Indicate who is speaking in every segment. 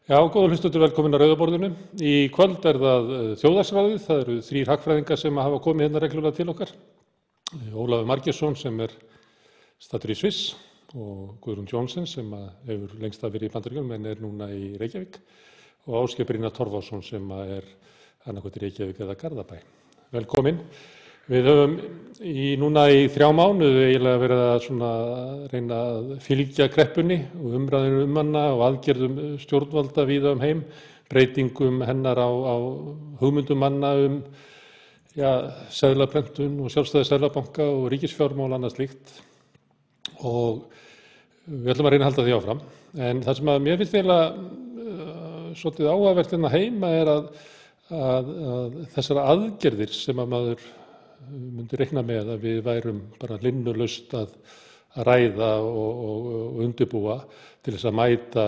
Speaker 1: Já, góða hlustendur, velkomin að Rauða borðinu. Í kvöld er það þjóðhagsráðið. Það eru 3 hagfræðingar sem hafa komið hérna reglulega til okkar. Ólafur Margeirsson sem er staddur í Sviss og Guðrún Johnsen sem hefur lengst af verið í Bandaríkjunum en er núna í Reykjavík og Ásgeir Brynjar Torfason sem er annaðhvort í Reykjavík eða Garðabæ. Velkomin. Við höfum núna í 3 mánuði eiginlega verið að reyna að fylgja kreppunni og umræðinu hana og aðgerðum stjórnvalda víða heim, breytingum hennar á hugmyndum manna seðlaprentun og sjálfstæði seðlabanka og ríkisfjármál annað slíkt. Og við ætlum að reyna að halda því áfram. En það sem mér finnst eiginlega svolítið áhugavert hérna heima er að þessar aðgerðir sem að maður myndi reikna með að við værum bara linnulaust að ræða og undirbúa til þess að mæta,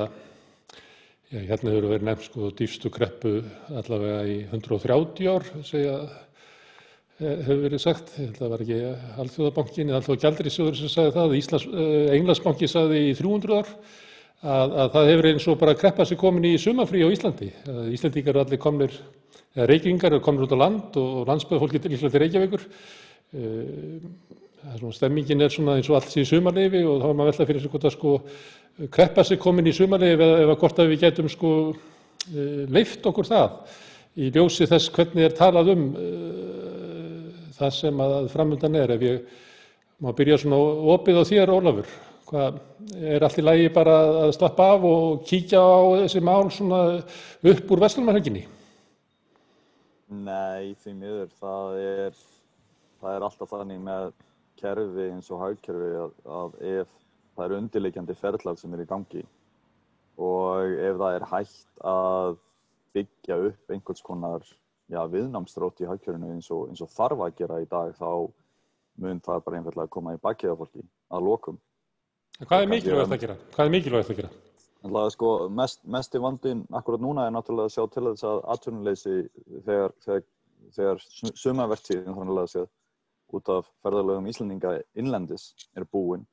Speaker 1: hérna hefur verið nefnt dýpstu kreppu allavega í 130 ár, hefur verið sagt. Það var ekki Alþjóðabankinn eða Alþjóðagjaldeyrissjóðurinn sem sagði það, Englandsbanki sagði í 300 ár að það hefur eins og bara kreppa sig komin í sumarfrí á Íslandi. Íslendingar eru allir komnir, Reykjavíkingar eru komnir út á land og landsbyggðarfólkið líklega til Reykjavíkur. Stemmingin er eins og allt sé í sumarleyfi og þá er maður velta fyrir sig hvort að kreppa sig komin í sumarleyfi eða hvort að við gætum leyft okkur það í ljósi þess hvernig er talað það sem að framundan er. Ef ég má byrja opið á þér, Ólafur, er allt í lagi bara að slappa af og kíkja á þessi mál upp úr verslunarhelginni?
Speaker 2: Nei, því miður. Það er alltaf þannig með kerfi eins og hagkerfi að ef það eru undirliggjandi ferlar sem eru í gangi og ef það er hægt að byggja upp einhvers konar viðnámsþrótt í hagkerfinu eins og þarf að gera í dag, þá mun það bara einfaldlega koma í bakið á fólki að lokum.
Speaker 1: Hvað er mikilvægt að gera?
Speaker 2: Mesti vandinn akkurat núna er náttúrulega að sjá til þess að atvinnuleysi þegar sumarvertíðin þannig að séð út af ferðalögum Íslendinga innlendis er búin,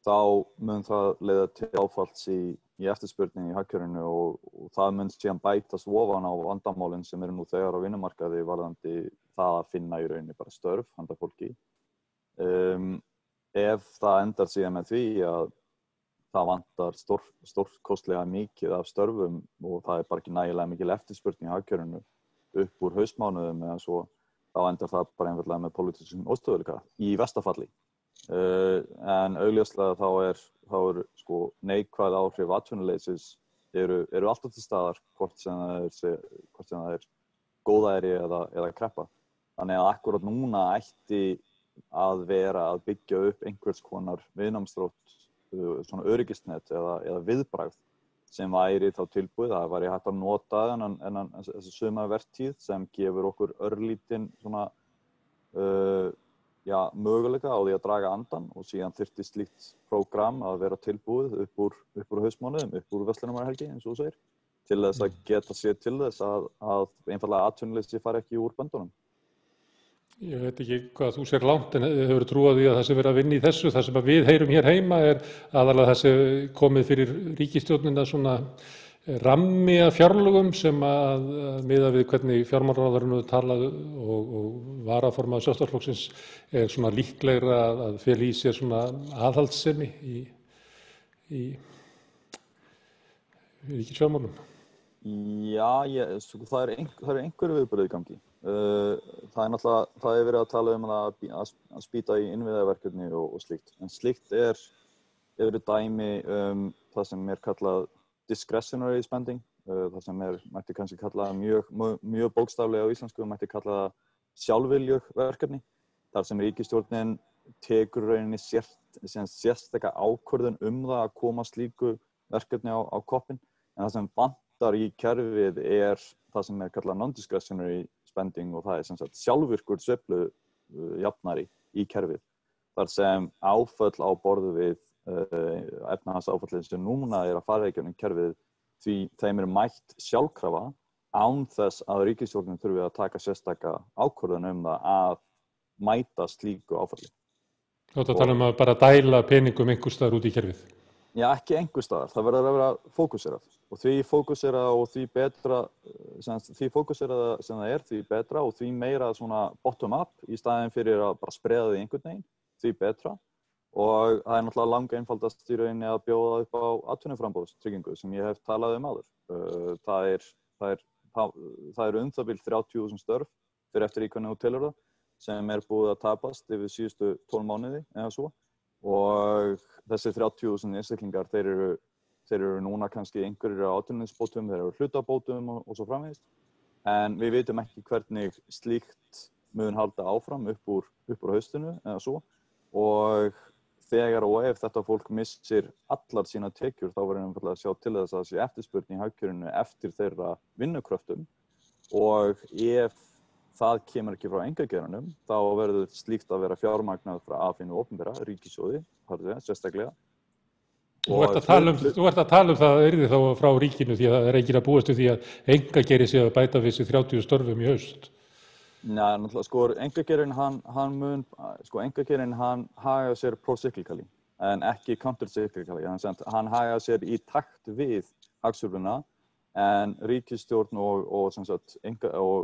Speaker 2: þá mun það leiða til áfalls í eftirspurninni í hagkerfinu og það mun síðan bætast ofan á vandamálin sem eru nú þegar á vinnumarkaði varðandi það að finna í rauninni bara störf handa fólki. Ef það endar síðan með því að það vantar stórkostlega mikið af störfum og það er bara ekki nægilega mikil eftirspurn í hagkerfinu upp úr haustmánuðum eða svo, þá endar það bara einfaldlega með pólitískum óstöðugleika í versta falli. En augljóslega þá er neikvæð áhrif atvinnuleysis eru alltaf til staðar, hvort sem það er góðæri eða kreppa. Þannig að akkurat núna ætti að vera að byggja upp einhvers konar viðnámsþrótt, öryggisnet eða viðbragð sem væri þá tilbúið. Það væri hægt að nota þessi sumarvertíð sem gefur okkur örlítinn möguleika á því að draga andan og síðan þyrfti slíkt prógram að vera tilbúið upp úr haustmánuðum, upp úr verslunarmannahelgi eins og þú segir, til þess að geta sér til þess að einfaldlega atvinnuleysi fari ekki úr böndunum.
Speaker 1: Ég veit ekki hvað þú sér langt, en hefur trúað því að það sem verið að vinna í þessu, það sem við heyrum hér heima er aðalega það sem komið fyrir ríkisstjórnina rammi af fjárlögum sem að miðað við hvernig fjármálaráðherrann hefur talað og varaformaður Sjálfstæðisflokksins er líklegra að fela í sér aðhaldssemi í ríkisfjármálum.
Speaker 2: Já, það er einhverju viðbrögð í gangi. Það er verið að tala að spýta í innviðaverkefni og slíkt. En slíkt eru dæmi það sem er kallað discretionary spending, það sem mætti kannski kalla mjög bókstaflega á íslensku, mætti kalla sjálfviljug verkefni, þar sem ríkisstjórnin tekur rauninni sérstaka ákvörðun það að koma slíku verkefni á koppinn, en það sem vantar í kerfið er það sem er kallað non-discretionary spending og það er sem sagt sjálfvirkur sveiflujafnari í kerfið, þar sem áföll á borð við efnahagsáfallið sem núna er að fara í gegnum kerfið, því þeim er mætt sjálfkrafa án þess að ríkisstjórnin þurfi að taka sérstaka ákvörðun það að mæta slíku áfalli.
Speaker 1: Þú ert að tala að bara dæla peningum einhvers staðar út í kerfið?
Speaker 2: Já, ekki einhvers staðar. Það verður að vera fókuserað. og því fókusera og því betra, því fókusera sem það því betra og því meira svona bottom up í staðinn fyrir að bara spreða því einhvern veginn, því betra. Og það náttúrulega langa einfaldast í rauninni að bjóða upp á atvinnuframboðstryggingu sem ég hef talað áður. Það eru það bil 30.000 störf fyrir eftir í hvernig þú telur það sem búið að tapast yfir síðustu 12 mánuði eða svo. Og þessi 30.000 einstaklingar, þeir eru núna kannski einhverjir á atvinnuleysisbótum, þeir eru hlutabótum og svo framvegis. En við vitum ekki hvernig slíkt mun halda áfram upp úr haustinu eða svo. Og þegar og ef þetta fólk missir allar sína tekjur, þá verður einfaldlega að sjá til þess að það sé eftirspurn í hagkerfinu eftir þeirra vinnukröftum. Og ef það kemur ekki frá einkageiranum, þá verður slíkt að vera fjármagnað frá af hinu opinbera, ríkissjóði, sérstaklega.
Speaker 1: Þú ert að tala um það yrði þá frá ríkinu því að það enginn að búast við því að einkageiri sé að bæta við sig 30 störfum í haust.
Speaker 2: Nei, náttúrulega, einkageirinn hann hagar sér pro-cyclically, en ekki counter-cyclically. Hann hagar sér í takt við hagsveifluna, en ríkisstjórn og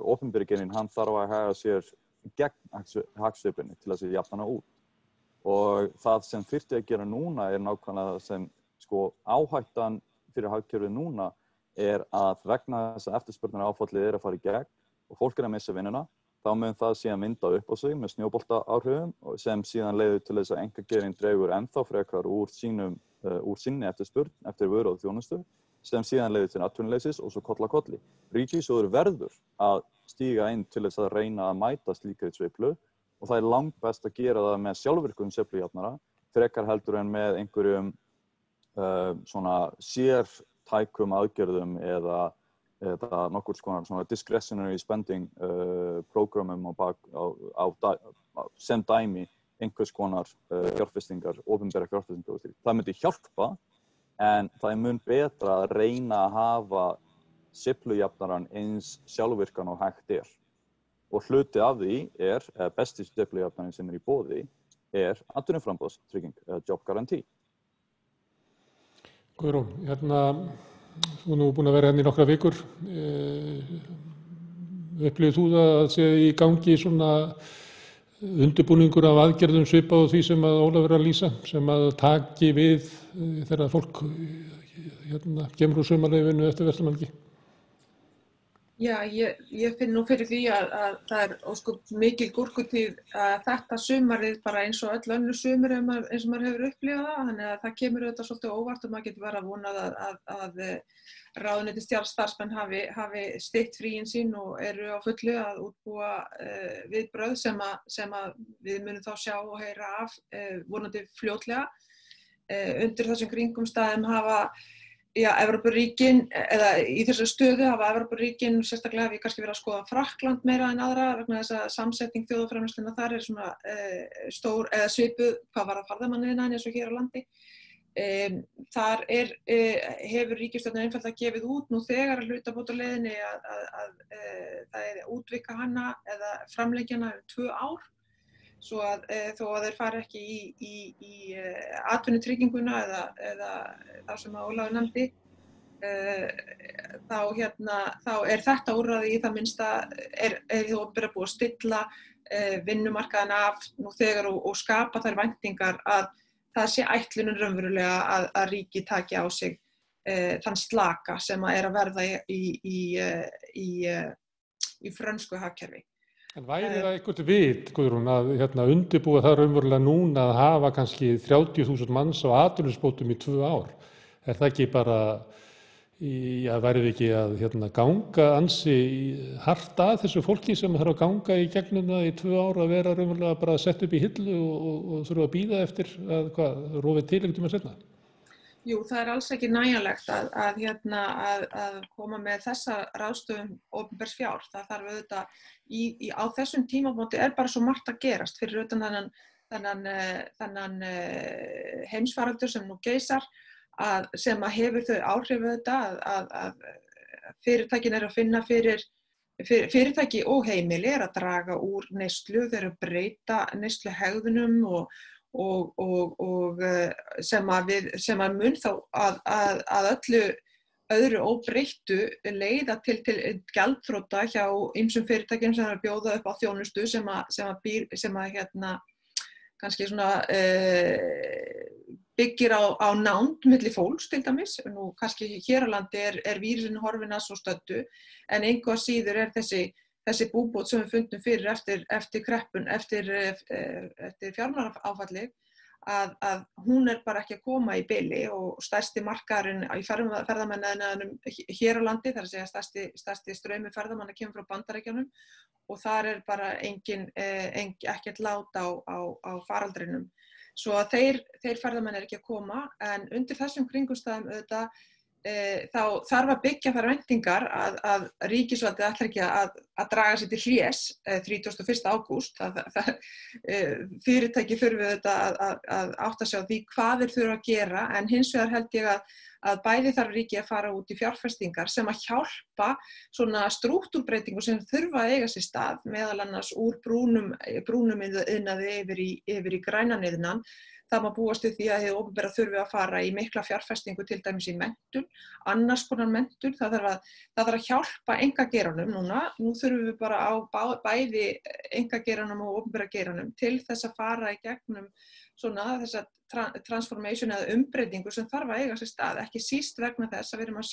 Speaker 2: opinberi geirinn, hann þarf að haga sér gegn hagsveiflunni til að sé jafna hana út. Og það sem þyrfti að gera núna nákvæmlega sem áhættan fyrir hagkerfið núna að vegna þess að eftirspurnaráfallið að fara í gegn og fólk að missa vinnuna, þá mun það síðan mynda upp á sig með snjóboltaáhrifum sem síðan leiðir til þess að einkageirinn dregur ennþá frekar úr sinni eftirspurn eftir vöru og þjónustu sem síðan leiðir til atvinnuleysis og svo koll af kolli. Ríkissjóður verður að stíga inn til þess að reyna að mæta slíkri sveiflu og það langbest að gera það með sjálfvirkum sveiflujafnara frekar heldur en með einhverjum svona sértækum aðgerðum eða nokkur svona discretionary spending prógramum sem dæmi einhvers konar fjárfestingar, opinbera fjárfestingar og slíkt. Það myndi hjálpa, en það mun betra að reyna að hafa sveiflujafnarann eins sjálfvirkan og hægt Og hluti af því besti sveiflujafnarinn sem í boði atvinnuframboðstrygging, job guarantee.
Speaker 1: Guðrún, þú nú búin að vera í nokkra vikur. Upplifir þú það að sé í gangi svona undirbúningur af aðgerðum svipað og því sem að Ólafur að lýsa, sem að taki við þegar fólk kemur úr sumarleyfinu eftir verslunarmannahelgi?
Speaker 3: Já, ég finn nú fyrir því að það ósköp mikil gúrkutíð þetta sumarið bara eins og öll önnur sumur eins og maður hefur upplifað það, þannig að það kemur auðvitað svolítið óvart og maður getur verið að vona að ráðuneyti starfsmenn hafi stytt fríin sín og eru á fullu að útbúa viðbrögð sem að við munum þá sjá og heyra af vonandi fljótlega. Undir þessum kringumstæðum hafa Evrópuríkin, eða í þessu stöðu hafa Evrópuríkin, sérstaklega hef ég kannski verið að skoða Frakkland meira en aðra vegna þess að samsetning þjóðarframleiðslunnar þar svona stór eða svipuð hvað varðar ferðamanniðnaðinn eins og hér á landi. Þar hefur ríkisstjórnin einfaldlega gefið út nú þegar hlutabótaleiðinni að það útvíkka hana eða framlengja hana 2 ár. Svo að þó að þeir fari ekki í atvinnutrygginguna eða það sem að Ólafur nefndi, þá þetta úrræði í það minnsta þó opinbera búið að stilla vinnumarkaðinn af nú þegar og skapa þær væntingar að það sé ætlunin raunverulega að ríkið taki á sig þann slaka sem að verða í frönsku hagkerfi.
Speaker 1: En væri það eitthvað vit, Guðrún, að undirbúa það raunverulega núna að hafa kannski 30.000 manns á atvinnuleysisbótum í 2 ár? Það ekki bara, væri þið ekki að ganga ansi hart að þessu fólki sem þarf að ganga í gegnum það í 2 ár að vera raunverulega bara sett upp í hillu og þurfa að bíða eftir að rofið til einhvern tíma seinna?
Speaker 3: Jú, það alls ekki nægjanlegt að koma með þessa ráðstöfun opinbers fjár. Það þarf auðvitað á þessum tímamóti bara svo margt að gerast fyrir utan þennan heimsfaraldur sem nú geisar sem að hefur þau áhrif auðvitað að fyrirtækin að finna fyrir fyrirtæki og heimili að draga úr neyslu, þeir að breyta neysluhegðunum og sem að mun þá að öllu öðru óbreyttu leiða til gjaldþrota hjá ýmsum fyrirtækjum sem að bjóða upp á þjónustu sem að kannski svona byggir á nánd milli fólks til dæmis. Nú kannski hér á landi er vírusinn horfinn að svo stöddu, en engu að síður er þessi búbót sem við fundum fyrir eftir kreppun, eftir fjármálaáfallið, að hún er bara ekki að koma í bili, og stærsti markaðurinn í ferðamannaiðnaðinum hér á landi, þar að segja stærsti straumur ferðamanna kemur frá Bandaríkjunum, og þar er bara ekkert lát á faraldrinum. Svo að þeir ferðamenn er ekki að koma, en undir þessum kringumstæðum auðvitað þá þarf að byggja þær væntingar að ríkisvaldið ætlar ekki að draga sér til hlés 31. ágúst. Fyrirtæki þurfi auðvitað að átta sig á því hvað þeir þurfa að gera, en hins vegar held ég að bæði þarf ríkið að fara út í fjárfestingar sem að hjálpa svona strúktúrbreytingu sem þurfa að eiga sér stað, meðal annars úr brúnum iðnaði yfir í grænan iðnað. Það má búast við því að hið opinbera þurfi að fara í mikla fjárfestingu, til dæmis í menntun, annars konar menntun. Það þarf að hjálpa einkageiranum núna. Nú þurfum við bara á bæði einkageiranum og opinbera geiranum til þess að fara í gegnum svona þessa transformation eða umbreytingu sem þarf að eiga sér stað, ekki síst vegna þess að við erum að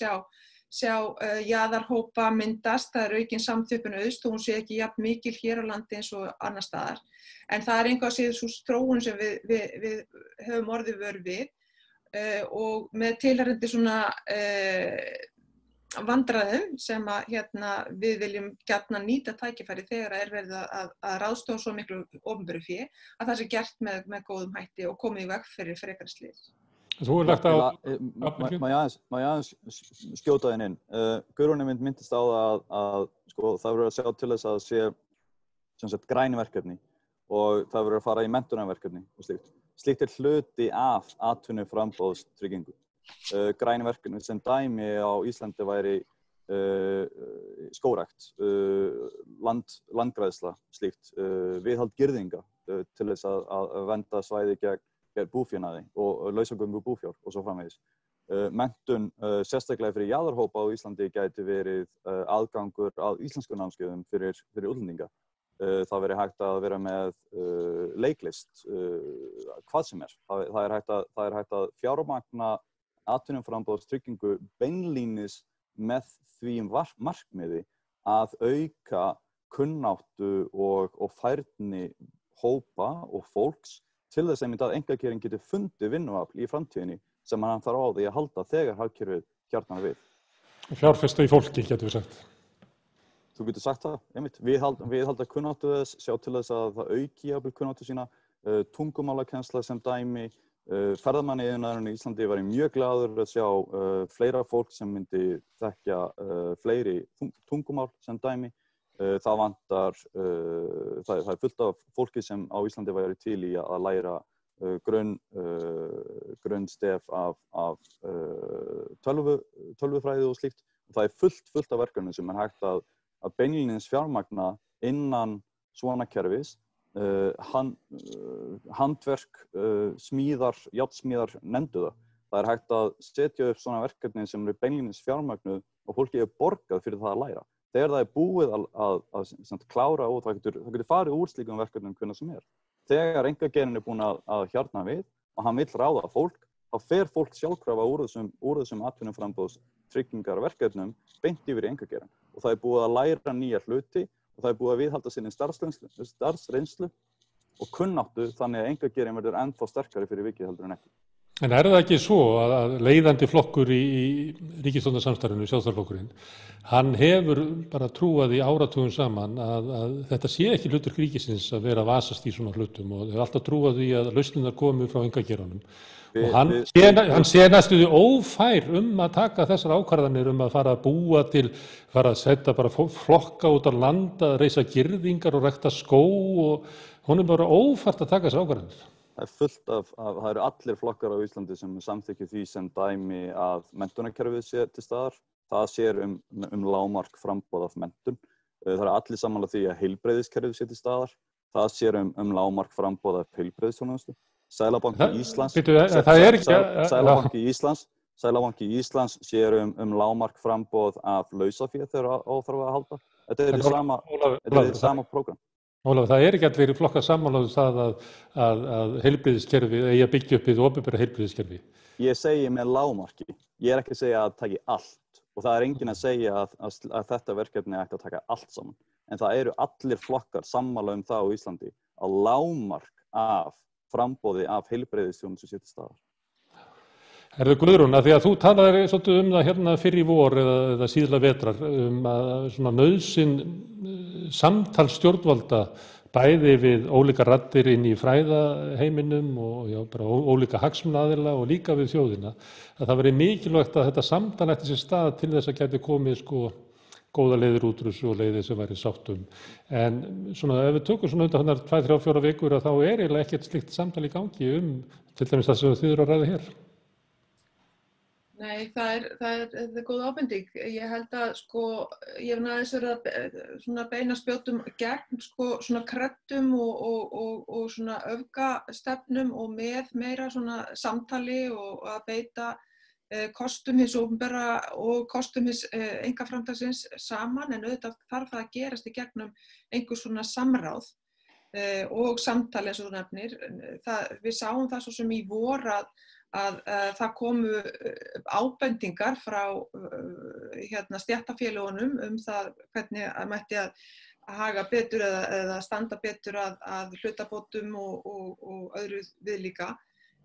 Speaker 3: sjá jaðarhópa myndast. Það er aukin samþjöppun auðst og hún sé ekki jafn mikil hér á landi eins og annar staðar. En það er engu að síður sú þróun sem við höfum orðið vör við, og með tilheyrandi svona vandræðum sem að við viljum gjarnan nýta tækifæri þegar er verið að ráðstofa svo miklu opinberu fé, að það sé gert með góðum hætti og komið í veg fyrir frekari slys.
Speaker 1: Þú er lagt á...
Speaker 2: Má ég aðeins skjóta þinn inn. Guðrúnu myndist á að sko, það verður að sjá til þess að sé sem sagt græn verkefni, og það verður að fara í menntunarverkefni og slíkt. Slíkt er hluti af atvinnuframboðstryggingu. Græn verkefni sem dæmi á Íslandi væri skógrækt, landgræðsla, slíkt, viðhald girðinga til þess að vernda svæði gegn búfénaði og lausagöngu búfjár og svo framvegis. Menntun sérstaklega fyrir jaðarhópa á Íslandi gæti verið aðgangur að íslensku námskeiðum fyrir útlendinga. Það verið hægt að vera með leiklist, hvað sem er. Það er hægt að fjármagna atvinnuframboðstryggingu beinlínis með því markmiði að auka kunnáttu og færni hópa og fólks til þess að einkageirinn geti fundið vinnuafl í framtíðinni sem hann þarf á því að halda þegar hagkerfið hjartnar við.
Speaker 1: Fjárfesta í fólki, getur við sagt.
Speaker 2: Þú getur sagt það, einmitt. Viðhalda kunnáttu þess, sjá til þess að það auki jafnvel kunnáttu sína, tungumálakennsla sem dæmi. Ferðamanniðnaðurinn í Íslandi var mjög glaður að sjá fleira fólk sem myndi þekkja fleiri tungumál sem dæmi. Það vantar, það er fullt af fólki sem á Íslandi væri til í að læra grunnstef af tölvufræði og slíkt. Það er fullt af verkefnum sem er hægt að beinlínis fjármagna innan svona kerfis. Handverk, járnsmíðar nefndu það. Það er hægt að setja upp svona verkefni sem eru beinlínis fjármagnuð og fólki er borgað fyrir það að læra. Þegar það er búið að klára og það getur farið úr slíkum verkefnum hvenær sem er. Þegar einkageirinn er búinn að hjarna við og hann vill ráða fólk, þá fer fólk sjálfkrafa úr þessum atvinnuframboðstryggingarverkefnum beint yfir í einkageirinn. Og það er búið að læra nýja hluti og það er búið að viðhalda sinni starfsreynslu og kunnáttu, þannig að einkageirinn verður ennþá sterkari fyrir vikið heldur en ekki.
Speaker 1: En er það ekki svo að leiðandi flokkur í ríkisstjórnarsamstarfinu, Sjálfstæðisflokkurinn, hann hefur bara trúað í áratugum saman að þetta sé ekki hlutur ríkisins að vera að vasast í svona hlutum og hefur alltaf trúað í að lausnirnar komi frá einkageiranum. Og hann sé næstuði ófær að taka þessar ákvarðanir að fara að búa til, fara að setja bara flokka út á land, að reisa girðingar og rækta skó og hún er bara ófært að taka þessar ákvarðanir.
Speaker 2: Það eru allir flokkar á Íslandi sem samþykkja því sem dæmi að menntunarkerfið sé til staðar. Það sér lágmark framboð af menntun. Það eru allir sammála því að heilbrigðiskerfið sé til staðar. Það sér lágmark framboð af heilbrigðisþjónustu. Seðlabanki Íslands Seðlabanki Íslands sér lágmark framboð af lausafé þegar óþarf að halda. Þetta er í sama prógram.
Speaker 1: Ólafur, það ekki allir flokkar sammála það að heilbrigðiskerfið eigi að byggja upp hið opinbera heilbrigðiskerfi.
Speaker 2: Ég segi með lágmarki. Ég ekki að segja að taki allt og það enginn að segja að þetta verkefni ætti að taka allt saman. En það eru allir flokkar sammála það á Íslandi að lágmark af framboði af heilbrigðisþjónustu sé til staðar.
Speaker 1: Herðu Guðrún, að því að þú talaðir svolítið það hérna fyrr í vor eða síðla vetrar að svona nauðsyn samtal stjórnvalda bæði við ólíka raddir inn í fræðaheiminum og bara ólíka hagsmunaaðila og líka við þjóðina, að það veri mikilvægt að þetta samtal ætti sér stað til þess að gæti komið góða leiðir út úr þessu og leiðir sem væri sátt En svona ef við tökum svona undan 2-3-4 vikur að þá eiginlega ekkert slíkt samtal í gangi til dæmis það sem þið eru að ræða hér.
Speaker 3: Nei, það er góð ábending. Ég held að ég hef aðeins verið að beina spjótum gegn svona kreddum og svona öfgastefnum og með meira svona samtali og að beita kostum hins opinbera og kostum hins einkaframtaksins saman, en auðvitað þarf það að gerast í gegnum einhvers svona samráð og samtali eins og þú nefnir. Við sáum það svo sem í vor að það komu ábendingar frá stéttarfélögunum það hvernig mætti að haga betur eða standa betur að hlutabótum og öðru viðlíka.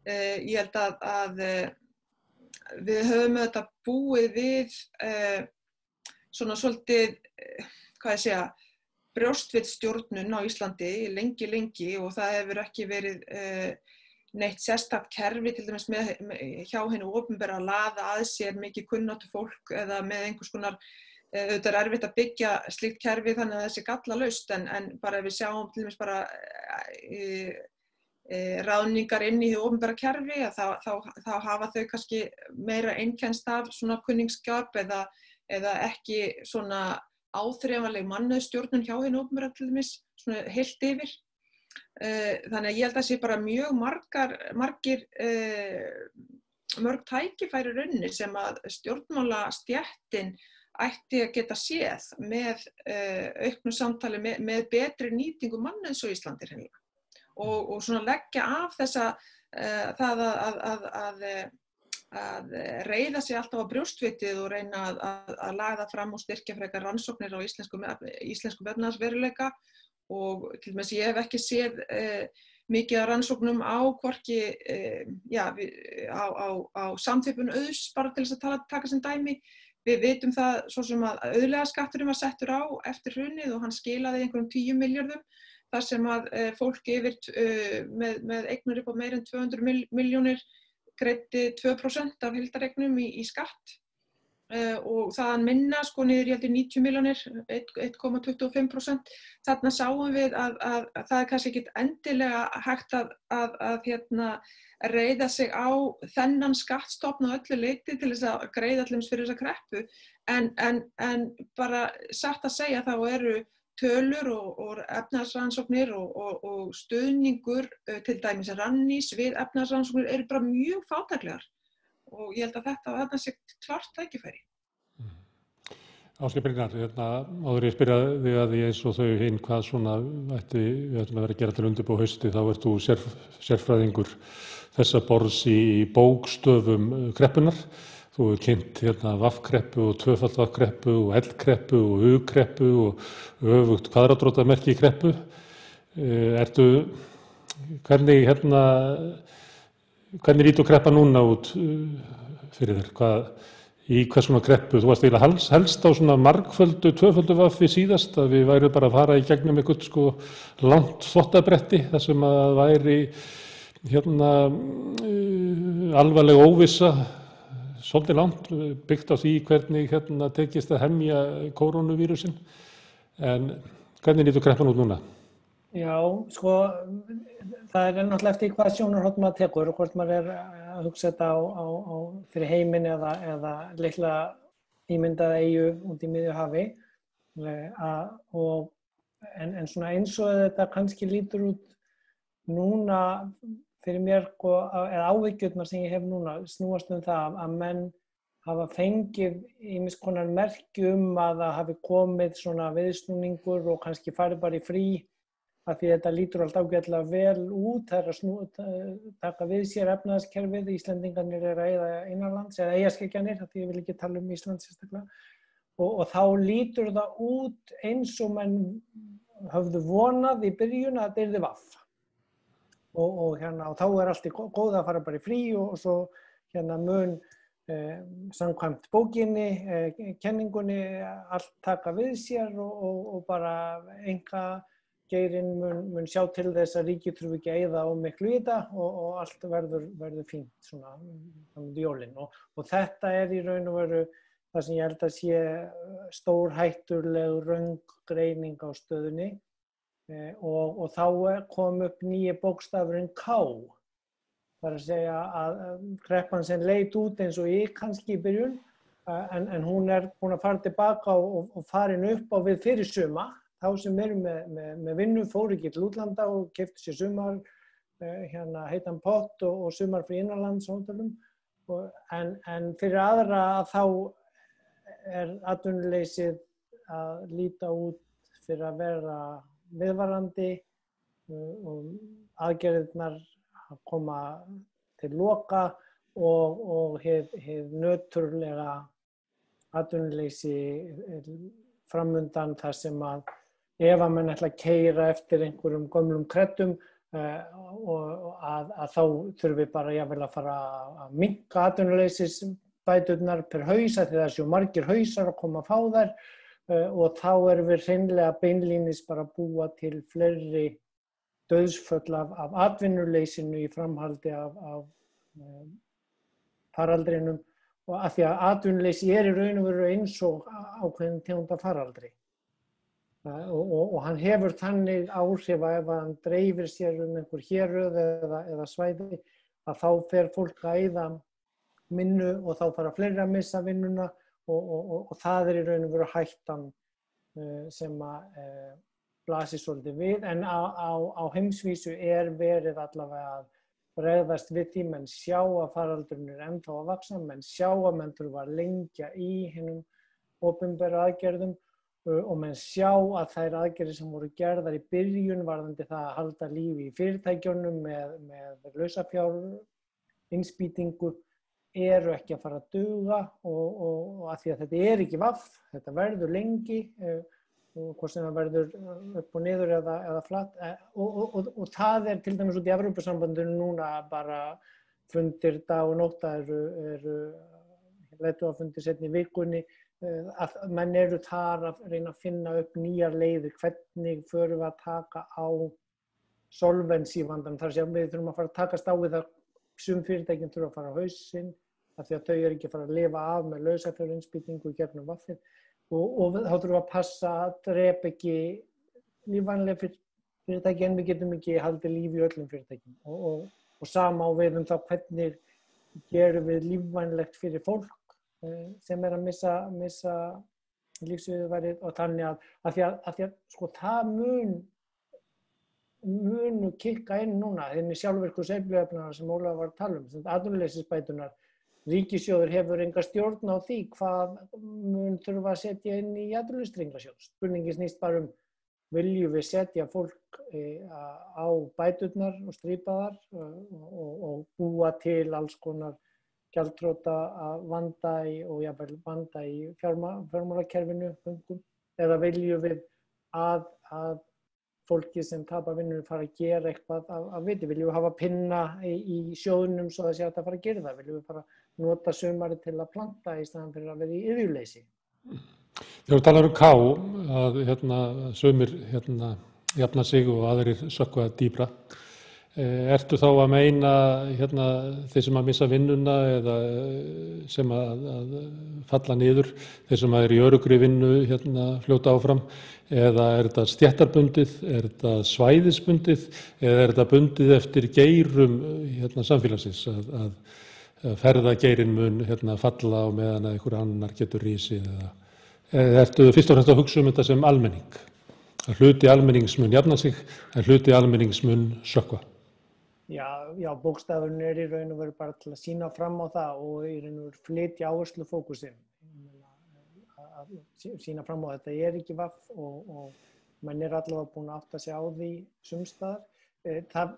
Speaker 3: Ég held að við höfum þetta búið við svona svolítið, brjóstvitsstjórnun á Íslandi lengi og það hefur ekki verið neitt sérstakt kerfi til dæmis hjá hinu opinbera að laða að sér mikið kunnáttu fólk eða með einhvers konar, auðvitað er erfitt að byggja slíkt kerfi þannig að þessi gallalaust en bara ef við sjáum til dæmis bara ráðningar inn í hið opinbera kerfi þá hafa þau kannski meira einkennst af svona kunningsskap eða ekki svona áþreifanleg mannauðsstjórnun hjá hinu opinbera til dæmis svona heilt yfir. Þannig að ég held að sé bara mörg tækifæri runni sem að stjórnmálastéttin ætti að geta séð með auknu samtali með betri nýtingu mannauðs á Íslandi hreinlega og svona leggja af þessa það að reiða sig alltaf á brjóstvitið og reyna að laða fram og styrkja frekar rannsóknir á íslenskum efnahagsveruleika. Og til dæmis ég hef ekki séð mikið af rannsóknum á hvorki á samþjöppun auðs bara til þess að taka sem dæmi. Við vitum það svo sem að auðlegðarskatturinn var settur á eftir hrunið og hann skilaði einhverjum 10 milljörðum þar sem að fólk með eignir upp á meira en 200 milljónir greiddi 2% af heildareignum í skatt. Og þaðan minna niður í heldur 90 milljónir, 1,25%. Þarna sáum við að það er kannski ekki endilega hægt að reiða sig á þennan skattstofn á öllu leyti til þess að greiða allir fyrir þessa kreppu, en bara satt að segja þá eru tölur og efnahagsrannsóknir og stuðningur til dæmis Rannís við efnahagsrannsóknir eru bara mjög fátæklegar. Og ég held að þetta sé klart tækifæri.
Speaker 1: Ásgeir Brynjar, áður ég spyrja þig að því eins og þau hinn hvað svona við ættum að vera að gera til undirbúa hausti, þá ert þú sérfræðingur þessa borðs í bókstöfum kreppunar. Þú hefur kynnt V-kreppu og tvöfald V-kreppu og L-kreppu og U-kreppu og öfugt kvadratrótarmerki kreppu. Hvernig lítur kreppa núna út fyrir þér? Í hvers svona kreppu? Þú varst eiginlega helst á svona margföldu, tvöföldu vaffi síðast að við værum bara að fara í gegnum eitthvað langt þvottabretti þar sem að væri alvarleg óvissa, svolítið langt, byggt á því hvernig tekist að hemja kórónuvírusinn. En hvernig lítur kreppan út núna?
Speaker 4: Já, það er náttúrulega eftir hvað sjónarhorn maður tekur og hvort maður að hugsa þetta fyrir heiminn eða litla ímyndaða eyju út í miðju hafi. En svona eins og þetta kannski lítur út núna fyrir mér, eða áhyggjurnar sem ég hef núna, snúast það að menn hafa fengið ýmiss konar merki að það hafi komið svona viðsnúningur og kannski farið bara í frí, af því þetta lítur allt ágætlega vel út, það taka við sér efnahagskerfið, Íslendingarnir að eyða innanlands, eða eyjaskeggjanir, því ég vil ekki tala Ísland sérstaklega, og þá lítur það út eins og menn höfðu vonað í byrjun að þetta yrði vaff. Og þá allt í góða að fara bara í frí og svo mun samkvæmt bókinni, kenningunni, allt taka við sér og bara einkageirinn mun sjá til þess að ríkið þurfi ekki að eyða of miklu í þetta og allt verður fínt svona jólin. Og þetta í raun og veru það sem ég held að sé stórhættuleg röng greining á stöðunni og þá kom upp nýji bókstafurinn K. Það að segja að kreppan sem leit út eins og ég kannski í byrjun, en hún búin að fara tilbaka og farin upp á við fyrir suma. Þá sem eru með vinnu fóru ekki til útlanda og keyptu sér sumar, heitan pott og sumar fyrir innanlandshótelum. En fyrir aðra þá atvinnuleysið að líta út fyrir að vera viðvarandi og aðgerðirnar að koma til loka og hið nöturlega atvinnuleysi framundan þar sem að ef að menn ætla að keyra eftir einhverjum gömlum kreddum og að þá þurfi bara jafnvel að fara að minnka atvinnuleysisbæturnar per haus, því það séu margir hausar að koma að fá þær og þá erum við hreinlega beinlínis bara að búa til fleiri dauðsföll af atvinnuleysinu í framhaldi af faraldrinum og af því að atvinnuleysi í raun og veru eins og ákveðin tegund af faraldri. Og hann hefur þannig áhrif að ef hann dreifir sér einhver héröð eða svæði að þá fer fólk að eyða minnu og þá fara fleiri að missa vinnuna og það í raun og veru hættan sem að blasir svolítið við, en á heimsvísu verið allavega að bregðast við því, menn sjá að faraldurinn ennþá að vaxa, menn sjá að menn þurfa að lengja í hinum opinberu aðgerðum og menn sjá að þær aðgerðir sem voru gerðar í byrjun varðandi það að halda lífi í fyrirtækjunum með lausafjár innspýtingu eru ekki að fara að duga og að því að þetta ekki vaff, þetta verður lengi og hvort sem það verður upp og niður eða flatt og það til dæmis út í Evrópusambandinu núna bara fundir dag og nótt, það eru leiðtogafundir seinni í vikunni að menn eru þar að reyna að finna upp nýjar leiðir, hvernig förum við að taka á solvensívandanum, þar að segja við þurfum að fara að takast á við það, sum fyrirtækin þurfa að fara á hausinn af því að þau eru ekki að fara að lifa af með lausafjárinnspýtingu í gegnum vaffið og þá þurfum við að passa að drepa ekki lífvænleg fyrirtæki en við getum ekki haldið líf í öllum fyrirtækjum og sama á við það hvernig gerum við lífvænlegt fyrir fólk sem að missa lífsviðurværið og þannig að því að sko það munu kikka inn núna þeirni sjálfvirku sveiflujöfnunar sem Ólafur var að tala um, atvinnuleysisbæturnar. Ríkissjóður hefur enga stjórn á því hvað mun þurfa að setja inn í atvinnuleysistryggingasjóð. Spurningin snýst bara viljum við setja fólk á bæturnar og strípa þar og búa til alls konar gjaldþrota vanda og jafnvel vanda í fjármálakerfinu, eða viljum við að fólki sem tapar vinnunum fara að gera eitthvað af viti. Viljum við hafa pinna í sjóðunum svo það sé að fara að gera það? Viljum við fara nota sumarið til að planta í staðan fyrir að vera í iðjuleysi?
Speaker 1: Þegar þú talar K, að sumir jafna sig og aðrir sökkva dýpra. Ertu þá að meina þeir sem að missa vinnuna eða sem að falla niður, þeir sem að eru í öruggri vinnu fljóta áfram, eða þetta stéttarbundið, þetta svæðisbundið eða þetta bundið eftir geirum samfélagsins að ferðageirinn mun falla á meðan að einhver annar getur risið eða ertu fyrst og fremst að hugsa þetta sem almenning, að hluti almennings mun jafna sig en hluti almennings mun sökkva?
Speaker 4: Já, bókstafurinn í raun og veru bara til að sýna fram á það og í raun og veru flytja áherslu fókusinn. Að sýna fram á þetta ekki vaff og menn allavega búin að átta sig á því sumstaðar. Það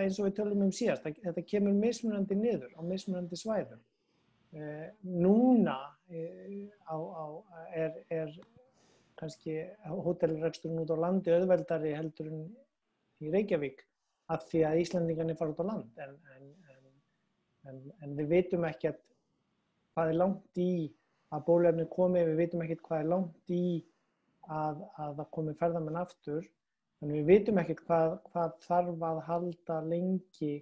Speaker 4: eins og við tölum síðast, þetta kemur mismunandi niður á mismunandi svæðum. Núna kannski hótelreksturinn út á landi auðveldari heldur en í Reykjavík af því að Íslendingarnir fara út á land en við vitum ekkert hvað langt í að bóluefni komi, við vitum ekkert hvað langt í að það komi ferðamenn aftur, en við vitum ekkert hvað þarf að halda lengi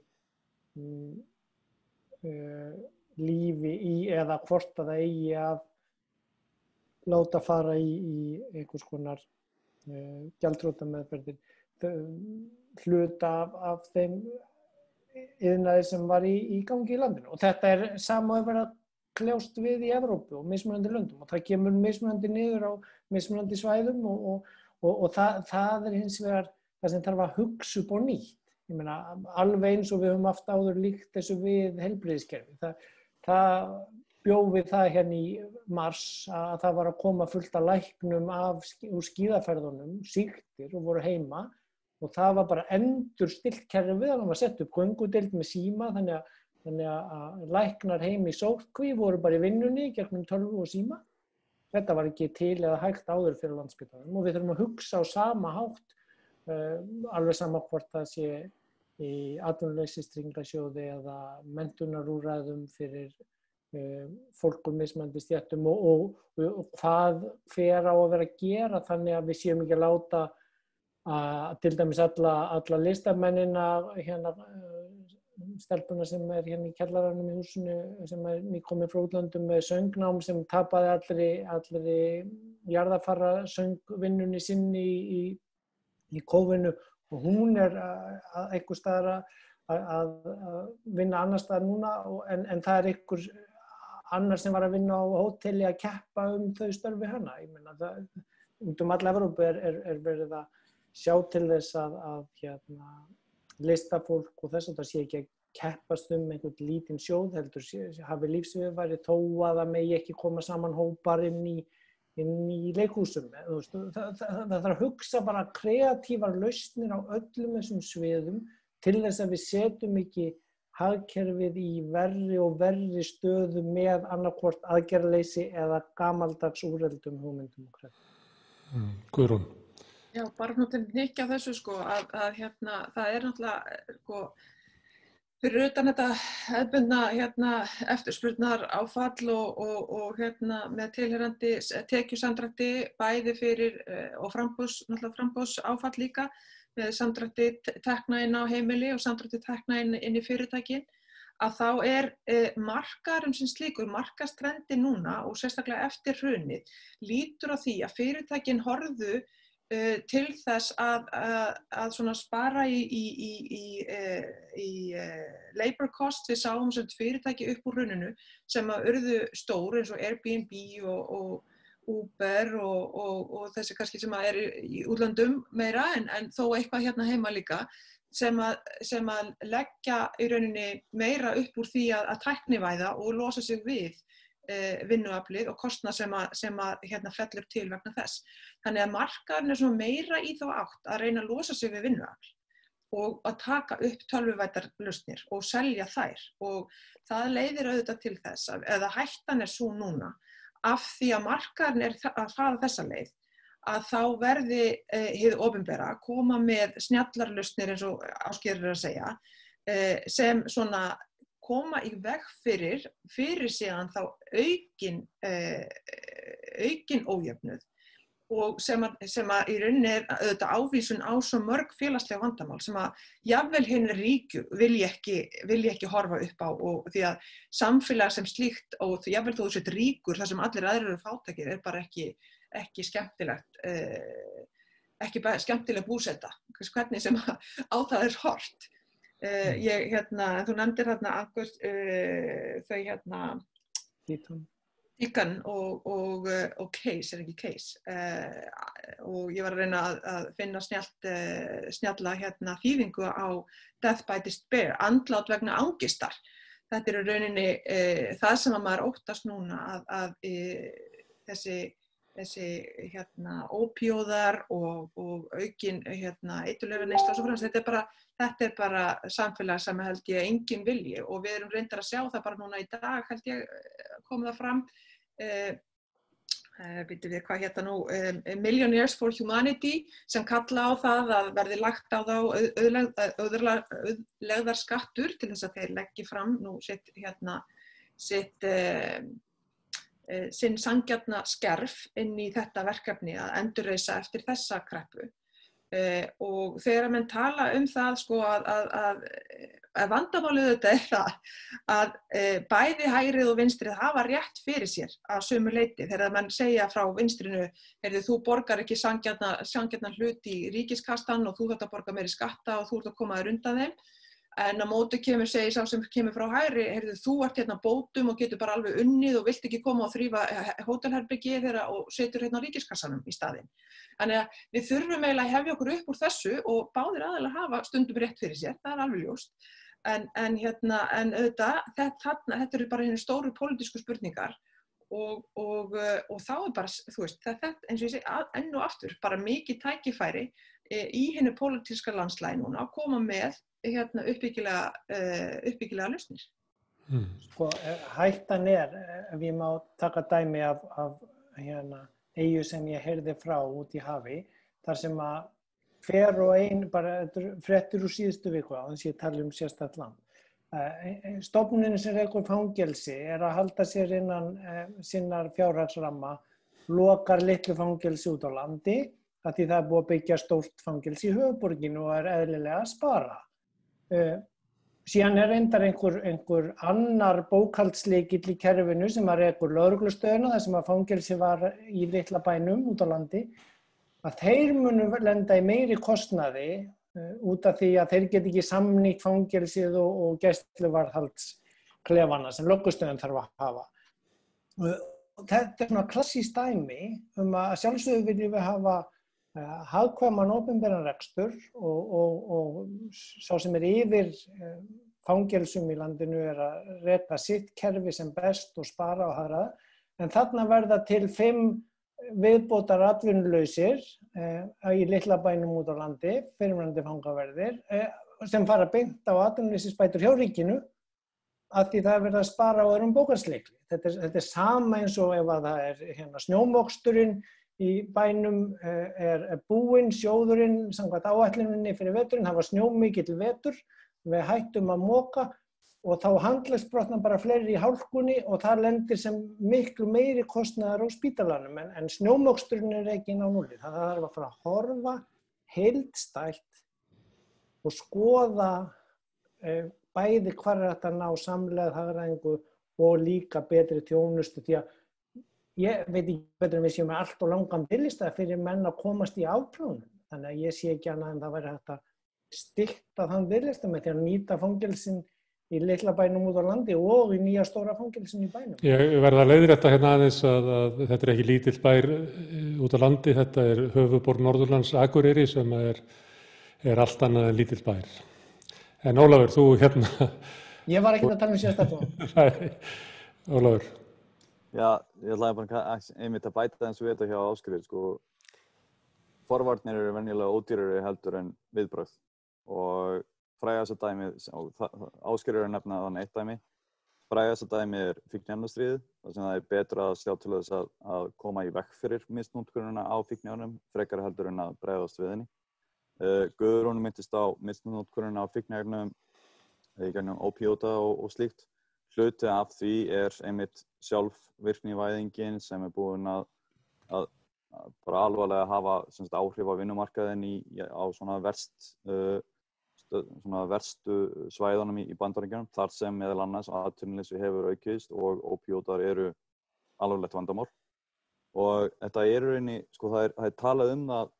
Speaker 4: lífi í eða hvort að það eigi að láta fara í einhvers konar gjaldþrotameðferðir. Hluta af þeim iðnaði sem var í gangi í landinu. Og þetta sama að vera kljást við í Evrópu og mismunandi löndum og það kemur mismunandi niður á mismunandi svæðum og það hins vegar það sem þarf að hugsa upp á nýtt. Ég meina, alveg eins og við höfum haft áður líkt þessu við heilbrigðiskerfi. Það bjó við það hérna í mars að það var að koma fullt af læknum úr skíðaferðunum, sýktir og voru heima og það var bara endurstillt kerfið, það var sett upp göngudeild með síma þannig að læknar heim í sóttkví voru bara í vinnunni gegnum tölvu og síma. Þetta var ekki til eða hægt áður fyrir Landspítalanum og við þurfum að hugsa á sama hátt, alveg sama hvort það sé í atvinnuleysistryggingasjóði eða menntunarúrræðum fyrir fólk úr mismunandi stéttum og hvað fer á að vera að gera þannig að við séum ekki að láta til dæmis alla listamennina hérna stelpuna sem hérna í kjallaranum í húsinu sem nýkomið frá útlöndum með söngnám sem tapaði allri jarðarfara söngvinnunni sinni í kófinu og hún einhvers staðar að vinna annars staðar núna en það einhver annar sem var að vinna á hóteli að keppa þau störf við hana. Ég meina það út alla Evrópu verið að sjá til þess að listafólk og þess að það sé ekki að keppast einhvern lítinn sjóð heldur hafi lífsviðurværi þó að það megi ekki koma saman hópar inn í leikhúsum. Það þarf að hugsa bara kreatífar lausnir á öllum þessum sviðum til þess að við setjum ekki hagkerfið í verri og verri stöðu með annarkvort aðgerðaleysi eða gamaldags úrreldum hugmyndum og kröfum.
Speaker 1: Guðrún.
Speaker 3: Já, bara til hnykkja þessu að það náttúrulega fyrir utan þetta hefðbundna eftirspurnar áfall og með tilheyrandi tekjusamdrætti bæði fyrir og framboðs áfall líka með samdrætti tekna inn á heimili og samdrætti tekna inn í fyrirtækin að þá markaðurinn sem slíkur, markaðstrendi núna og sérstaklega eftir hrunið lítur á því að fyrirtækin horfðu til þess að svona spara í labor cost. Við sáum sem fyrirtæki upp úr hruninu sem að urðu stór eins og Airbnb og Uber og þessi kannski sem að í útlöndum meira en þó eitthvað hérna heima líka sem að leggja í rauninni meira upp úr því að tæknivæða og losa sig við vinnuaflið og kostnað sem að fellur til vegna þess. Þannig að markaðurinn svona meira í þá átt að reyna að losa sig við vinnuafl og að taka upp tölvuvæddar lausnir og selja þær og það leiðir auðvitað til þess eða hættan svo núna af því að markaðurinn að fara þessa leið að þá verði hið opinbera að koma með snjallar lausnir eins og Ásgeir að segja sem svona koma í veg fyrir síðan þá aukin ójöfnuð og sem að í rauninni auðvitað ávísun á svo mörg félagslega vandamál sem að jafnvel hinir ríku vilja ekki horfa upp á og því að samfélag sem slíkt og jafnvel þó þú sért ríkur þar sem allir aðrir eru fátækir bara ekki skemmtilegt ekki bara skemmtileg búseta hvernig sem á það hort. Þú nefndir August, þau Deacon og Case, ekki Case, og ég var að reyna að finna snjalla þýðingu á Death by Despair, andlát vegna angistar. Þetta er í rauninni það sem að maður óttast núna að þessi ópíóðar og aukin eiturlyfjaneysla og svo framvegis. Þetta er bara samfélag sem held ég enginn vilji og við erum reyndar að sjá það bara núna í dag, held ég kom það fram. Býtum við hvað hérna nú, Millionaires for Humanity sem kalla á það að verði lagt á þá auðlegðarskattur til þess að þeir leggi fram nú sinn sanngjarna skerf inn í þetta verkefni að endurreisa eftir þessa kreppu. Og þegar menn tala það sko að vandamálið þetta er það að bæði hægrið og vinstrið hafa rétt fyrir sér að sömu leyti þegar menn segja frá vinstrinu þú borgar ekki sanngjarnan hlut í ríkiskassan og þú þarft að borga meiri skatta og þú ert að koma þér undan þeim. En á móti segir sá sem kemur frá hægri, þú ert bótum og getur bara alveg unnið og vilt ekki koma og þrífa hótelherbyggi og setur ríkiskassanum í staðinn. Þannig að við þurfum eiginlega að hefja okkur upp úr þessu og báðir aðilar hafa stundum rétt fyrir sér, það er alveg ljóst. En auðvitað, þetta eru bara hinir stóru pólitísku spurningar og þá er bara, þú veist, þetta eins og ég segi enn og aftur, bara mikið tækifæri í hinu pólitíska landslagi núna að koma með uppbyggilega lausnir.
Speaker 4: Sko, hættan ef ég má taka dæmi af eyju sem ég heyrði frá út í hafi, þar sem að hver og ein, bara fréttir úr síðustu viku á þess ég tala sérstakt land. Stofnunin sem rekur fangelsi að halda sér innan sinnar fjárhagsramma, lokar litlu fangelsi út á landi, að því það er búið að byggja stórt fangelsi í höfuðborginu og eðlilega að spara. Síðan reyndar einhver annar bókhaldslykill í kerfinu sem að rekur lögreglustöðina þar sem að fangelsi var í litla bænum út á landi, að þeir munu lenda í meiri kostnaði út af því að þeir get ekki samnýtt fangelsið og gæsluvarðhaldsklefana sem lögreglustöðin þarf að hafa. Þetta er svona klassískt dæmi að sjálfsögðu viljum við hafa hagkvæman opinberan rekstur og sá sem yfir fangelsum í landinu að reka sitt kerfi sem best og spara og hagræða, en þarna verða til 5 viðbótar atvinnulausir í litla bænum út á landi, fyrrverandi fangaverðir, sem fara beint á atvinnuleysisbætur hjá ríkinu að því það er verið að spara á öðrum bókhaldsleikli. Þetta er sama eins og ef að það er snjómoksturinn í bænum búinn, sjóðurinn, samkvæmt áætluninni fyrir veturinn, það var snjómikill vetur, við hættum að moka og þá handleggsbrotna bara fleiri í hálkunni og það lendir sem miklu meiri kostnaðar á spítalanum en snjómoksturinn ekki inn á núlli. Það þarf að fara að horfa heildstætt og skoða bæði hvar þetta ná samlegð hagræðingu og líka betri þjónustu því að ég veit ekki betur en við séum með allt og langan biðlista fyrir menn að komast í afplánun. Þannig að ég sé ekki annað en það væri hægt að stytta þann biðlista með því að nýta fangelsin í litla bænum út á landi og í nýja stóra fangelsin í bænum.
Speaker 1: Ég verð að leiðrétta hérna aðeins að þetta er ekki lítill bær út á landi, þetta er höfuðborg Norðurlands Akureyri sem er allt annað en lítill bær. En Ólafur, þú hérna...
Speaker 4: Ég var ekki að tala sérstaklega.
Speaker 1: Nei, Ólafur.
Speaker 2: Já, ég ætlaði bara einmitt að bæta eins og þetta hjá Ásgeiri, sko. Forvarnir eru venjulega ódýrari heldur en viðbrögð og frægasta dæmið, Ásgeiri er að nefna þannig eitt dæmi, frægasta dæmið fíkniefnastríðið, þar sem það er betra að sjá til þess að koma í veg fyrir misnotkunina á fíkniefnum, frekar heldur en að bregðast við henni. Guðrún minntist á misnotkunina á fíkniefnum í gegnum ópíóta og slíkt. Hluti af því einmitt sjálfvirknivæðingin sem er búin að bara alvarlega hafa áhrif á vinnumarkaðinn á svona verstu svæðunum í Bandaríkjunum, þar sem meðal annars atvinnuleysi hefur aukist og ópíótar eru alvarlegt vandamál. Og þetta í rauninni, sko það er talað það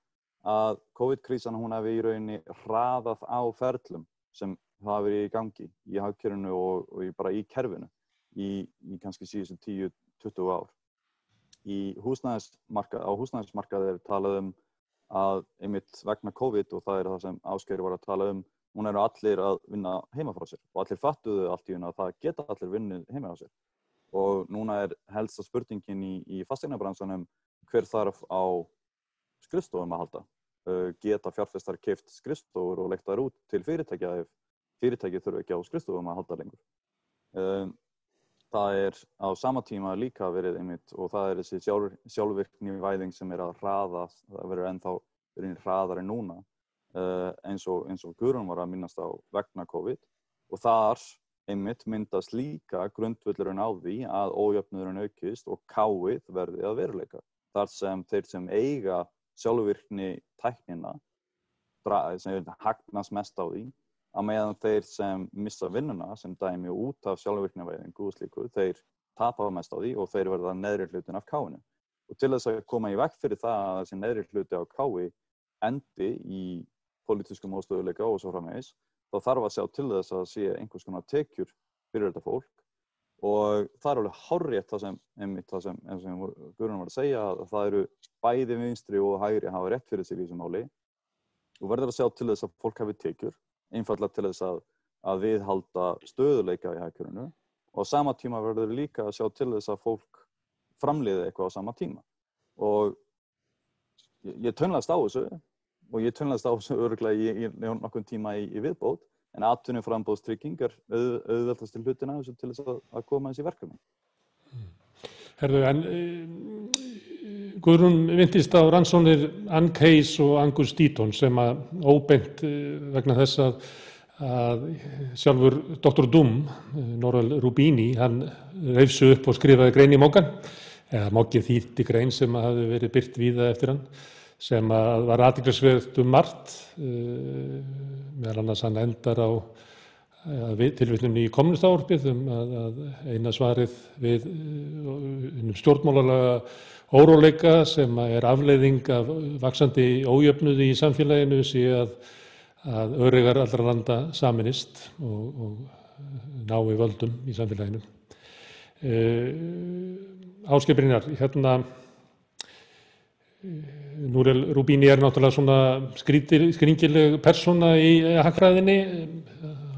Speaker 2: að COVID-krísan hún hafi í rauninni hraðað á ferlum sem hafa verið í gangi í hagkerfinu og bara í kerfinu í kannski síðustu 10-20 ár. á húsnæðismarkaði talað að einmitt vegna COVID og það það sem Ásgeir var að tala núna eru allir að vinna heima frá sér og allir fattuðu allt í einu að það geta allir vinnið heima frá sér. Og núna helsta spurningin í fasteignabransanum hver þarf á skrifstofum að halda. Geta fjárfestar keypt skrifstofur og leigt þær út til fyrirtækja ef fyrirtæki þurfa ekki á skrifstofum að halda lengur. Það á sama tíma líka verið einmitt og það þessi sjálfvirknivæðing sem að hraða, það verður ennþá hraðari núna eins og Guðrún var að minnast á vegna COVID og þar einmitt myndast líka grundvöllurinn á því að ójöfnuðurinn aukist og káið verði að veruleika. Þar sem þeir sem eiga sjálfvirkni tæknina sem hagnast mest á því á meðan þeir sem missa vinnuna sem dæmi út af sjálfvirknivæðingu og slíku, þeir tapa mest á því og þeir verða neðri hlutin af káinu. Og til þess að koma í veg fyrir það að þessi neðri hluti af kái endi í pólitískum óstöðuleika og svo framvegis, þá þarf að sjá til þess að sé einhvers konar tekjur fyrir þetta fólk og það alveg hárrétt það sem Guðrún var að segja að það eru bæði vinstri og hægri hafa rétt fyrir sig í þessu máli og verður að sjá til þess að fólk hafi tekjur einfaldlega til þess að viðhalda stöðuleika í hagkerfinu og á sama tíma verður líka að sjá til þess að fólk framleiði eitthvað á sama tíma. Og ég tönnlast á þessu og ég tönnlast á þessu örugglega í nokkurn tíma í viðbót en atvinnuframboðstrygging auðveldasti hlutin af þessu til þess að koma þessi verkefni.
Speaker 1: Herðu, en Guðrún vintist á rannsóknir Ann Case og Angus Deaton sem að óbeint vegna þess að sjálfur Dr. Doom, Noral Rubini, hann reif sig upp og skrifaði grein í Moggan, eða Moggin þýddi grein sem hafði verið birt víða eftir hann, sem var athyglisvert margt, meðal annars hann endar á tilvitnun í kommunistávarpið að eina svarið við stjórnmálalega óróleika sem afleiðing af vaxandi ójöfnuði í samfélaginu sé að öreigar allra landa sameinist og nái völdum í samfélaginu. Ásgeir Brynjar, Noral Rubini náttúrulega svona skringileg persóna í hagfræðinni.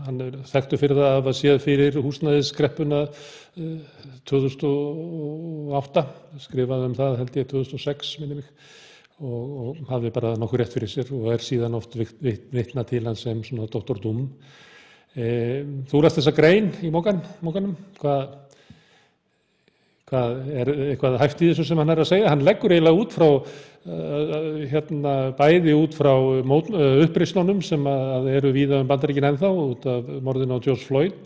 Speaker 1: Hann þekktur fyrir það að hafa séð fyrir húsnæðiskreppuna 2008, skrifaði það held ég 2006 minnir mig og hafði bara nokkuð rétt fyrir sér og síðan oft vitna til hans sem svona Dr. Doom. Þú lest þessa grein í Mogganum, hvað eitthvað hæft í þessu sem hann að segja? Hann leggur eiginlega út frá bæði út frá uppreisnunum sem eru víða Bandaríkin ennþá út af morðinu á George Floyd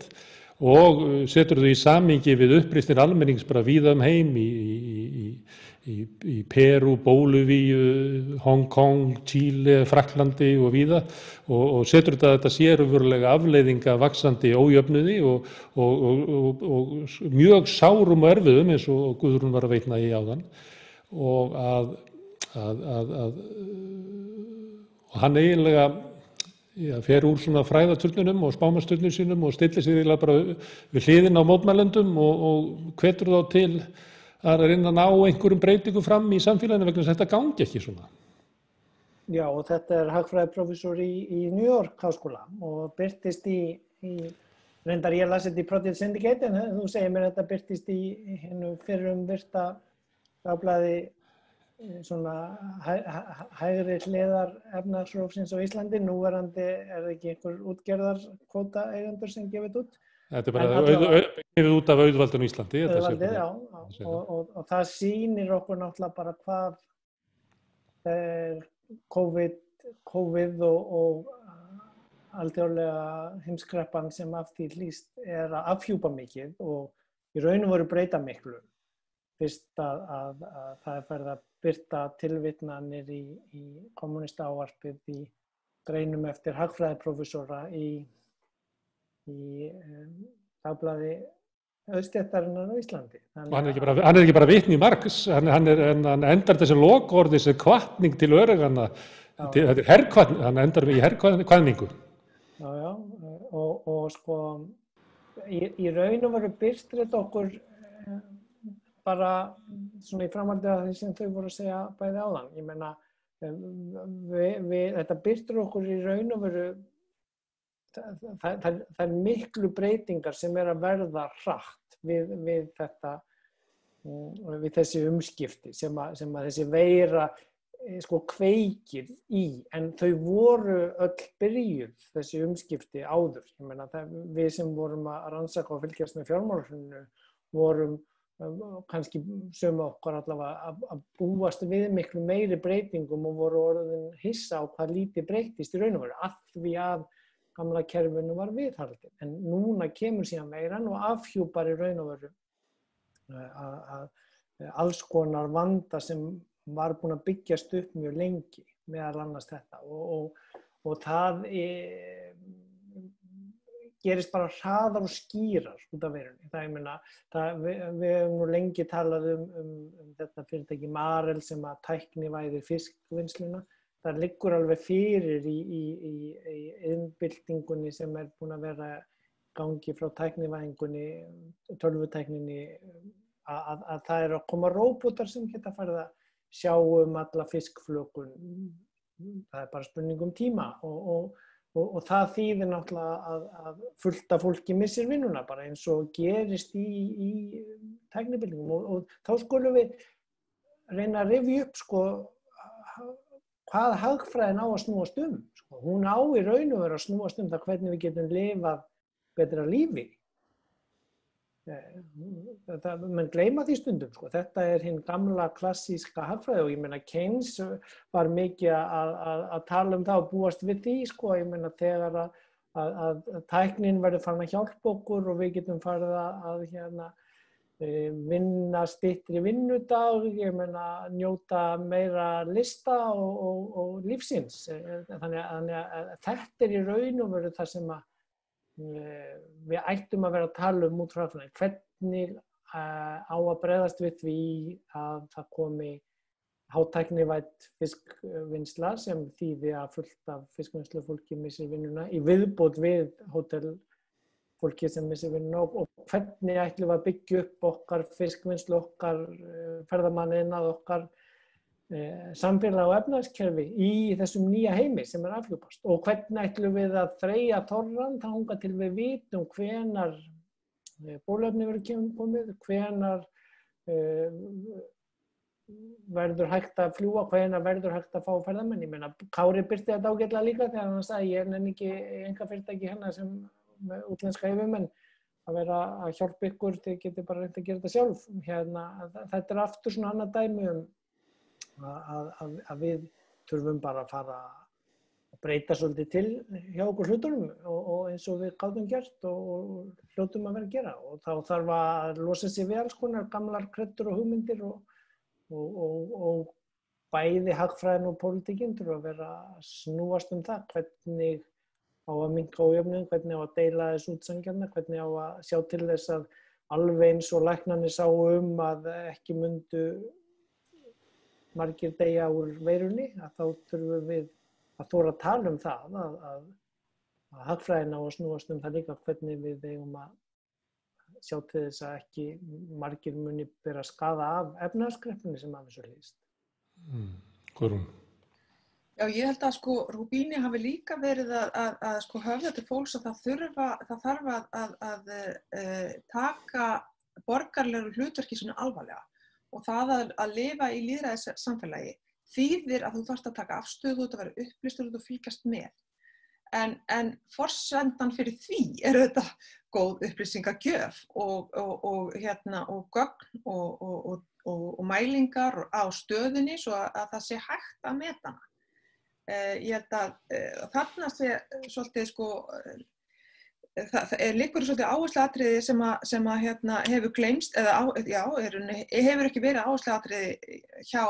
Speaker 1: og setur þau í samhengi við uppreisnir almennings bara víða heim í Perú, Bólivíu, Hong Kong, Chile, Frakklandi og víða og setur þetta sérumverulega afleiðinga vaxandi ójöfnuði og mjög sárum og erfiðum eins og Guðrún var að veitna í áðan og og hann eiginlega fer úr svona fræðaturnunum og spámansturnum sínum og stillir sig eiginlega bara við hliðina á mótmælendum og hvetur þá til að reyna að ná einhverjum breytingum fram í samfélaginu vegna þess að þetta gangi ekki svona.
Speaker 4: Já, og þetta hagfræðiprófessor í New York háskóla og birtist í reyndar ég las þetta í Project Syndicate en þú segir mér að þetta birtist í hennu fyrrum virta dagblaði svona hægri hliðar efnahagsrófsins á Íslandi, núverandi það ekki einhver útgerðarkvóta eigendur sem gefið út.
Speaker 1: Þetta bara gefið út af auðvaldinu í Íslandi.
Speaker 4: Auðvaldið, já, og það sýnir okkur náttúrulega bara hvað COVID og alþjóðlega heimskreppan sem af því hlýst að afhjúpa mikið og í raun og veru breyta miklu. Fyrst að það farið að birta tilvitnanir í kommunistávarpið í greinum eftir hagfræðiprófessora í dagblaði auðstéttarinnar á Íslandi.
Speaker 1: Hann er ekki bara vitni í Marx, hann endar þessi lokaorð, þessi hvatning til öreganna, þetta herrhvatning, hann endar í herrhvatningu.
Speaker 4: Já, og sko, í raun og veru birtir þetta okkur bara svona í framhaldi af því sem þau voru að segja bæði áðan. Ég meina, þetta birtir okkur í raun og veru, það er miklu breytingar sem að verða hratt við þetta, við þessi umskipti sem að þessi veira sko kveikir í, en þau voru öll byrjuð þessi umskipti áður. Ég meina, við sem vorum að rannsaka og fylgjast með fjármálahruninu vorum kannski sömu okkar allavega að búast við miklu meiri breytingum og voru orðin hissa á hvað lítið breytist í raun og veru af því að gamla kerfinu var viðhaldið. En núna kemur síðan veiran og afhjúpar í raun og veru að alls konar vanda sem var búin að byggjast upp mjög lengi, meðal annars þetta. Og það gerist bara hraðar og skýrar út af veirunni. Það, ég meina, við höfum nú lengi talað um þetta fyrirtæki Marel sem að tæknivæðir fiskvinnsluna. Það liggur alveg fyrir í iðnbyltingunni sem búin að vera gangi frá tæknivæðingunni, tölvutækninni, að það að koma róbótar sem geta farið að sjá alla fiskflökun. Það bara spurning tíma og það þýðir náttúrulega að fullt af fólki missir vinnuna bara eins og gerist í tæknibyltingum og þá skulum við reyna að rifja upp sko hvað hagfræðin á að snúast sko. Hún á í raun og veru að snúast það hvernig við getum lifað betra lífi. Menn gleyma því stundum sko. Þetta hinn gamla klassíska hagfræði og ég meina Keynes var mikið að tala það og búast við því sko. Ég meina þegar að tæknin verður farin að hjálpa okkur og við getum farið að vinna styttri vinnudag, ég meina njóta meira lista og lífsins. Þannig að þetta í raun og veru það sem að við ættum að vera að tala út frá það. Hvernig á að bregðast við því að það komi hátæknivædd fiskvinnsla sem þýði að fullt af fiskvinnslufólki missir vinnuna í viðbót við hótelfólki sem missir vinnuna og hvernig ætlum við að byggja upp okkar fiskvinnslu, okkar ferðamannaiðnað, okkar samfélag og efnahagskerfi í þessum nýja heimi sem afhjúpast og hvernig ætlum við að þreyja þorrann þangað til við vitum hvenær bóluefni verður komið, hvenær verður hægt að fljúga, hvenær verður hægt að fá ferðamenn. Ég meina, Kári birti þetta ágætlega líka þegar hann sagði ég nenni ekki einkafyrirtæki hérna sem með útlenska yfirmenn að vera að hjálpa ykkur, þið getið bara reynt að gera þetta sjálf. Þetta aftur svona annað dæmi að við þurfum bara að fara að breyta svolítið til hjá okkur hlutunum og eins og við gátum gert og hljótum að vera að gera og þá þarf að losa sig við alls konar gamlar kreddur og hugmyndir og bæði hagfræðin og pólitíkin þurfa að vera að snúast það hvernig á að minnka ójöfnuð, hvernig á að deila þessu út sanngjarna, hvernig á að sjá til þess að alveg eins og læknarnir sáu að ekki myndu margir deyja úr veirunni, að þá þurfum við að þora að tala það, að hagfræðin á að snúast það líka hvernig við eigum að sjá til þess að ekki margir muni bera skaða af efnahagskreppunni sem af þessu hlýst.
Speaker 1: Guðrún?
Speaker 3: Já, ég held að sko Rubini hafi líka verið að sko höfða til fólks að það þarf að taka borgaralegu hlutverki sínu alvarlega. Og það að lifa í lýðræðissamfélagi þýðir að þú þarft að taka afstöðu, þú þarft að vera upplýstur og þú fylgjast með. En forsendan fyrir því þetta góð upplýsingagjöf og gögn og mælingar á stöðunni svo að það sé hægt að meta hana. Ég held að þarna sé svolítið sko það liggur svolítið áhersluatriði sem hefur gleymst eða hefur ekki verið áhersluatriði hjá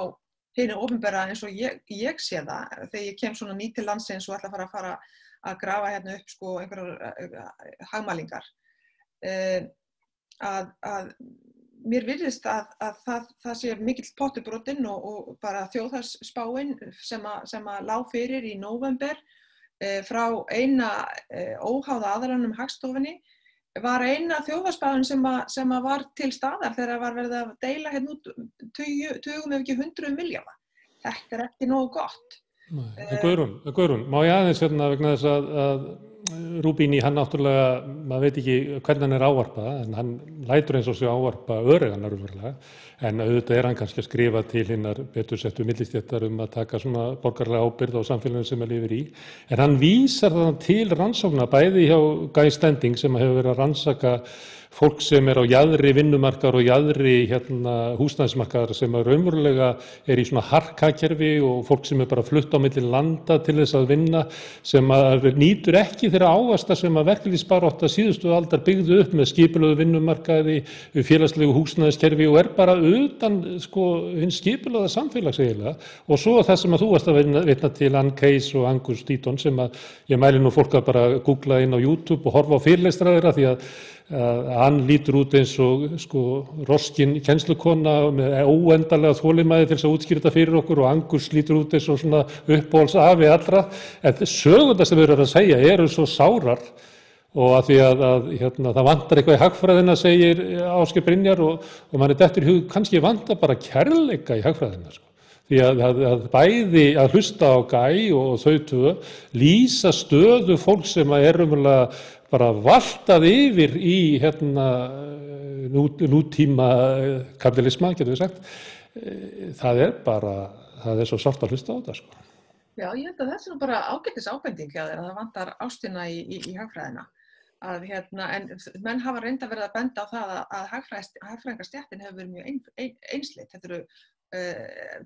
Speaker 3: hinu opinbera eins og ég sé það þegar ég kem svona ný til landsins og ætla að fara að grafa hérna upp sko einhverjar hagmælingar að mér virðist að það sé mikill pottur brotinn og bara þjóðhagsspáin sem að lá fyrir í nóvember frá eina óháða aðilanum Hagstofunni var eina þjóðarspáin sem að var til staðar þegar var verið að deila hérna út tugum ef ekki 100 milljarða. Þetta ekki nógu gott.
Speaker 1: Guðrún, má ég aðeins vegna þess að Rubini, hann náttúrulega, maður veit ekki hvernig hann ávarpað, en hann lætur eins og sig ávarpa öreigan raunverulega, en auðvitað hann kannski að skrifa til hinnar betur settu millistéttar að taka svona borgarlega ábyrgð á samfélaginu sem lifir í, en hann vísar það til rannsókna bæði hjá Guy Standing sem hefur verið að rannsaka fólk sem á jaðri vinnumarkaðar og jaðri húsnæðismarkaðar sem raunverulega í svona harkakerfi og fólk sem bara flutt á milli landa til þess að vinna sem nýtur ekki þeirra ávaxta sem verkalýðsbarátta síðustu aldar byggðu upp með skipulögðu vinnumarkaði, félagslegu húsnæðiskerfi og bara utan hins skipulögða samfélags eiginlega. Og svo það sem þú varst að vitna til, Ann Case og Angus Deaton, sem ég mæli nú fólk að bara googla inn á YouTube og horfa á fyrirlestra þeirra því að hann lítur út eins og roskin kennslukona með óendanlega þolinmæði til þess að útskýra þetta fyrir okkur og Angus lítur út eins og svona uppáhaldsafi allra. En sögurnar sem við erum að segja eru svo sárar og að því að það vantar eitthvað í hagfræðina, segir Ásgeir Brynjar og manni dettur í hug, kannski vantar bara kærleika í hagfræðina. Því að bæði að hlusta á Guy og þau tvö lýsa stöðu fólk sem raunverulega bara valtað yfir í nútíma kapitalisma, getum við sagt. Það svo sárt að hlusta á þetta.
Speaker 3: Já, ég held að þetta nú bara ágætis ábending hjá þér að það vantar ástina í hagfræðina. En menn hafa reynda verið að benda á það að hagfræðingastéttin hefur verið mjög einsleitt. Þetta eru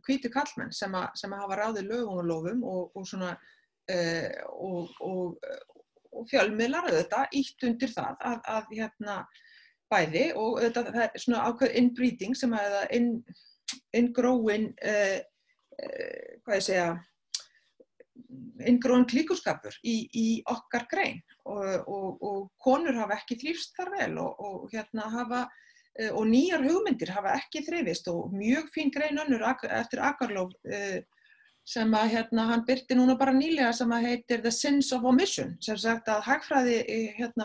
Speaker 3: hvítir karlmenn sem hafa ráðið lögum og lofum og fjölmiðlar auðvitað ítt undir það að bæði og auðvitað það svona ákveð inbreeding sem inngróin inngróin klíkuskapur í okkar grein og konur hafa ekki þrífst þar vel og nýjar hugmyndir hafa ekki þrifist og mjög fín grein önnur eftir Agarlof sem hann birti núna bara nýlega sem heitir The Sins of Omission, sem sagt að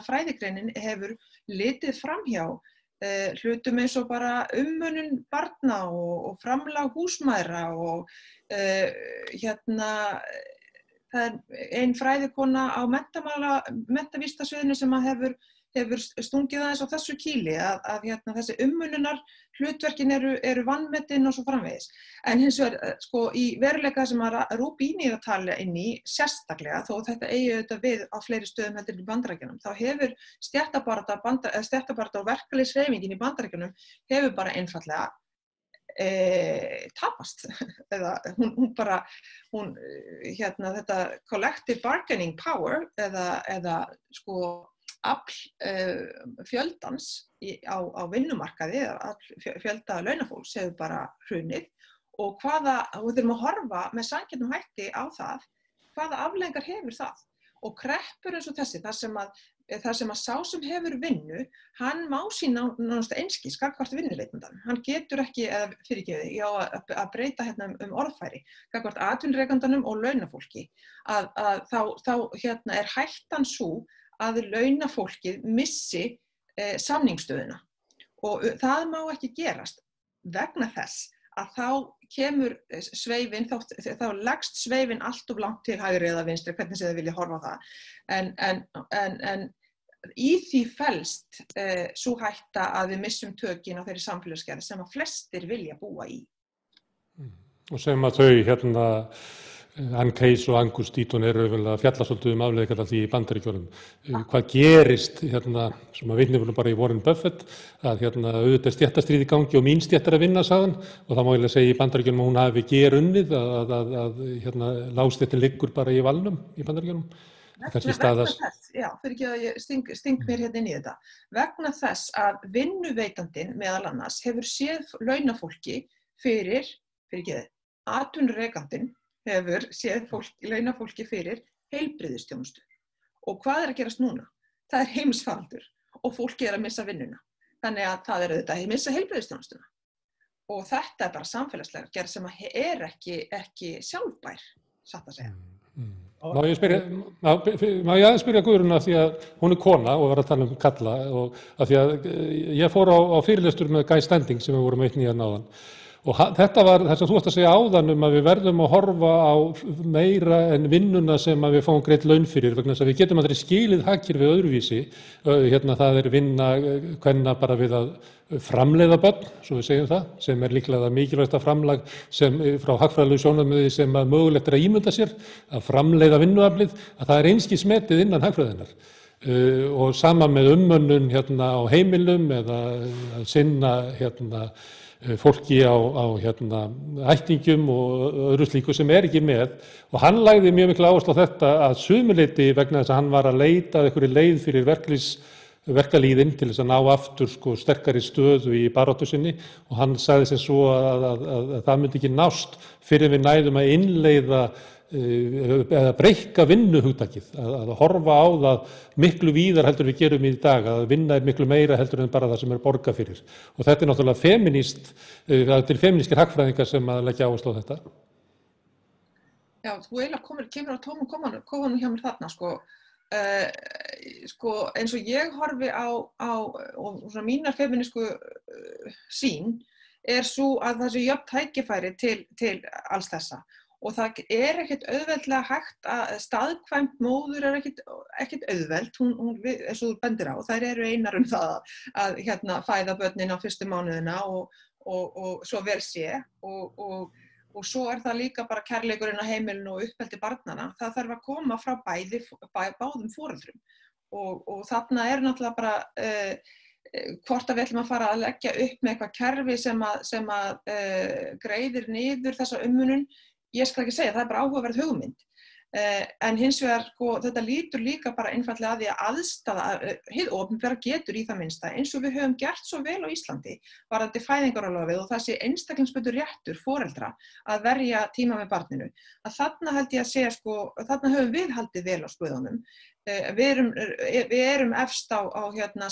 Speaker 3: fræðigreinin hefur litið framhjá hlutum eins og bara umönnun barna og framlag húsmæðra og það ein fræðikona á menntavísindasviðinu sem hefur stungið aðeins á þessu kýli að þessi umönnunar hlutverkin eru vanmetin og svo framvegis. En hins vegar í veruleika sem Rubini að tala inn í sérstaklega, þó þetta eigi auðvitað við á fleiri stöðum heldur í Bandaríkjunum, þá hefur stéttabaráttu og verkalýðshreyfingin í Bandaríkjunum hefur bara einfaldlega tapast. Þetta collective bargaining power eða afl fjöldans á vinnumarkaði eða fjölda launafólks hefur bara hrunið og við þurfum að horfa með sanngjörnum hætti á það hvaða afleiðingar hefur það og kreppur eins og þessi þar sem að sá sem hefur vinnu hann má sín nánast einskis gagnvart vinnuveitendum, hann getur ekki að breyta orðfæri gagnvart atvinnurekandanum og launafólki þá hættan sú að launafólkið missi samningsstöðuna og það má ekki gerast vegna þess að þá kemur sveifin, þá leggst sveifin allt of langt til hægri eða vinstri, hvernig sem þið vilja horfa á það. En í því felst sú hætta að við missum tökin á þeirri samfélagsgerð sem að flestir vilja búa í.
Speaker 1: Og sem að þau Ann Case og Angus Deaton eru að fjalla svolítið afleiðingar af því í Bandaríkjunum. Hvað gerist sem að vitni bara í Warren Buffett að auðvitað stéttastríð í gangi og mín stéttar að vinna sagðan og það má ég segja í Bandaríkjunum að hún hafi gerunnið að lágstéttin liggur bara í valnum í Bandaríkjunum.
Speaker 3: Já, fyrir ekki að ég sting mér inn í þetta. Vegna þess að vinnuveitandinn meðal annars hefur séð launafólki fyrir atvinnurekandinn hefur séð launafólki fyrir heilbrigðisþjónustu. Og hvað að gerast núna? Það heimsfaraldur og fólki að missa vinnuna. Þannig að það auðvitað að missa heilbrigðisþjónustuna. Og þetta bara samfélagslega gerð sem ekki sjálfbær, satt að segja.
Speaker 1: Má ég aðeins spyrja Guðrúnu af því að hún kona og var að tala kalla og af því að ég fór á fyrirlestur með Guy Standing sem við vorum eitt nýjan áðan og þetta var það sem þú varst að segja áðan að við verðum að horfa á meira en vinnuna sem við fáum greitt laun fyrir vegna þess að við getum aldrei skilið hagkerfið öðruvísi. Það vinna kvenna bara við að framleiða börn, svo við segjum það, sem líklega mikilvægasta framlag sem frá hagfræðilegu sjónarmiði sem að mögulegt að ímynda sér, að framleiða vinnuaflið, að það einskis metið innan hagfræðinnar. Og sama með umönnun á heimilum eða að sinna fólki á ættingjum og öðru slíku sem ekki með og hann lagði mjög mikla áherslu á þetta að sumu leyti vegna þess að hann var að leita að einhverju leið fyrir verkalýðinn til þess að ná aftur sterkari stöðu í baráttu sinni og hann sagði sem svo að það myndi ekki nást fyrir við næðum að innleiða eða breikka vinnuhugtakið, að horfa á það miklu víðar heldur við gerum í dag, að vinna miklu meira heldur en bara það sem borgað fyrir. Og þetta náttúrulega feminist, það til feministkir hagfræðingar sem að leggja áherslu á þetta.
Speaker 3: Já, þú eiginlega kemur á tómum kofanum hjá mér þarna, eins og ég horfi á og svona mínar feminísku sýn svo að það sé jöfn tækifæri til alls þessa. Og það ekkert auðveldlega hægt að staðkvæmt móður ekkert auðveld, hún eins og þú bendir á, þær eru einar það að fæða börnin á fyrstu mánuðina og svo vel sé og svo það líka bara kærleikurinn á heimilinu og uppeldi barnanna, það þarf að koma frá báðum foreldrum og þarna náttúrulega bara hvort að við ætlum að fara að leggja upp með eitthvað kerfi sem að greiðir niður þessa umönnun. Ég skal ekki segja, það bara áhugaverð hugmynd. En hins vegar, þetta lítur líka bara einfaldlega að því að aðstaða, hið opinbera getur í það minnsta, eins og við höfum gert svo vel á Íslandi, varðandi fæðingarorlofið og það sé einstaklingsbundinn réttur foreldra að verja tíma með barninu. Að þarna held ég að segja, þarna höfum við haldið vel á spuðunum. Við erum efst á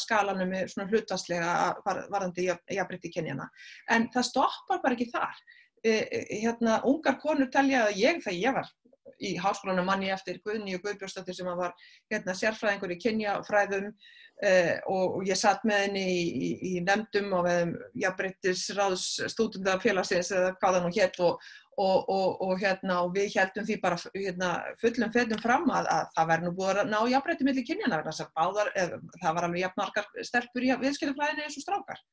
Speaker 3: skalanum með svona hlutfallslega varðandi jafnrétti kynjanna. En það stoppar bara ekki þar. Ungar konur telja að þegar ég var í háskólanum manni eftir Guðnýju Guðbjörnsdóttur sem var sérfræðingur í kynjafræðum og ég satt með henni í nefndum og með jafnréttisráðs stúdentafélagsins eða hvað það nú hét og við héldum því bara fullum fetum fram að það væri nú búið að ná jafnrétti milli kynjanna vegna þess að það var alveg jafnmargar stelpur í viðskiptafræðinni eins og strákar.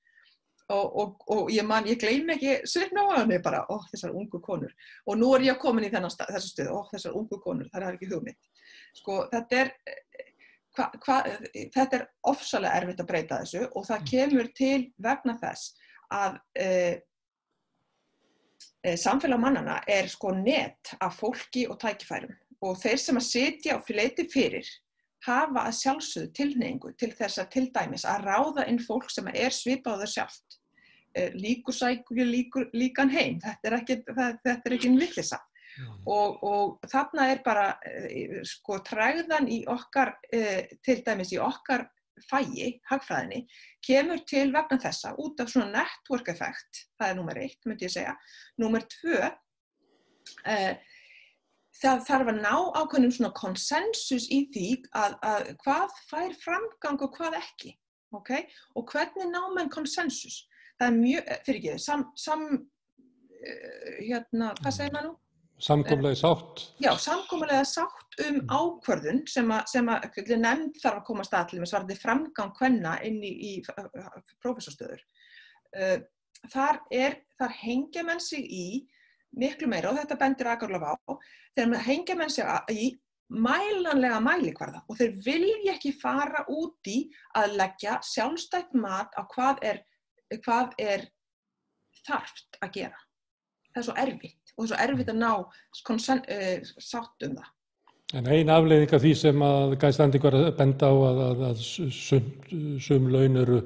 Speaker 3: Og ég gleymi ekki svipna á henni bara, þessar ungu konur. Og nú ég komin í þessa stöðu, þessar ungu konur, það ekki hugmynd. Þetta ofsalega erfitt að breyta þessu og það kemur til vegna þess að samfélag mannanna net af fólki og tækifærum og þeir sem að sitja og leiti fyrir hafa að sjálfsögðu tilhneigingu til þess að til dæmis að ráða inn fólk sem svipað á það sjálft. Líkur sækir líkan heim, þetta ekki vitleysa. Og þarna bara tregðan í okkar, til dæmis í okkar fagi, hagfræðinni, kemur til vegna þessa út af svona network effect, það númer 1, myndi ég segja. Númer 2, það þarf að ná ákveðnum svona konsensus í því að hvað fær framgang og hvað ekki, og hvernig ná menn konsensus. Það mjög, hvað segir maður nú?
Speaker 1: Samkomulegi sátt. Já,
Speaker 3: samkomulegi sátt ákvörðun sem nefnd þarf að koma stað til varðandi framgang kvenna inn í prófessorstöður. Þar hengja menn sig í miklu meira og þetta bendir Akurlof á, þegar hengja menn sig í mælanlega mælikvarða og þeir vilja ekki fara út í að leggja sjálfstætt mat á hvað þarft að gera. Það svo erfitt og það svo erfitt að ná sátt það.
Speaker 1: En ein afleiðing af því sem að Guy Standing var að benda á að sum laun eru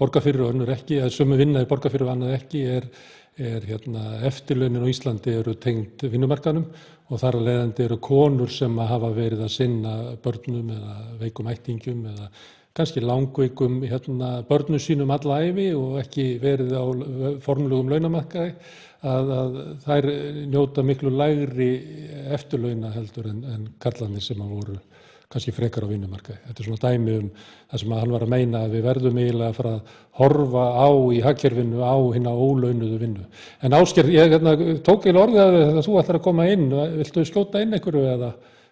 Speaker 1: borgað fyrir og önnur ekki, eða sumu vinna borgað fyrir og annað ekki, eftirlaunin á Íslandi eru tengd vinnumarkaðnum og þar af leiðandi eru konur sem hafa verið að sinna börnum eða veikum ættingjum eða kannski langveikum börnum sínum alla ævi og ekki verið á formlegum launamarkaði, að þær njóta miklu lægri eftirlauna heldur en karlarnir sem voru kannski frekar á vinnumarkaði. Þetta svona dæmi það sem hann var að meina að við verðum eiginlega að fara að horfa á í hagkerfinu á hina ólaunuðu vinnu. En Ásgeir, ég tók eiginlega orðið að þú ætlar að koma inn. Viltu skjóta inn einhverju eða?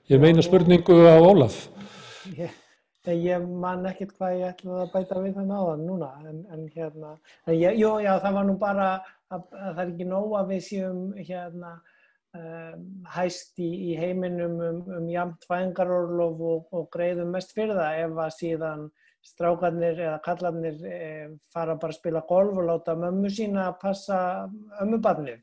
Speaker 1: Ég meina spurningu á Ólaf.
Speaker 4: Ég man ekkert hvað ég ætlaði að bæta við þann áðan núna. Já, það var nú bara að það er ekki nóg að við séum hæst í heiminum jafnt fæðingarorlof og greiðum mest fyrir það ef að síðan strákarnir eða kallarnir fara bara að spila golf og láta mömmu sína að passa ömmubarnið.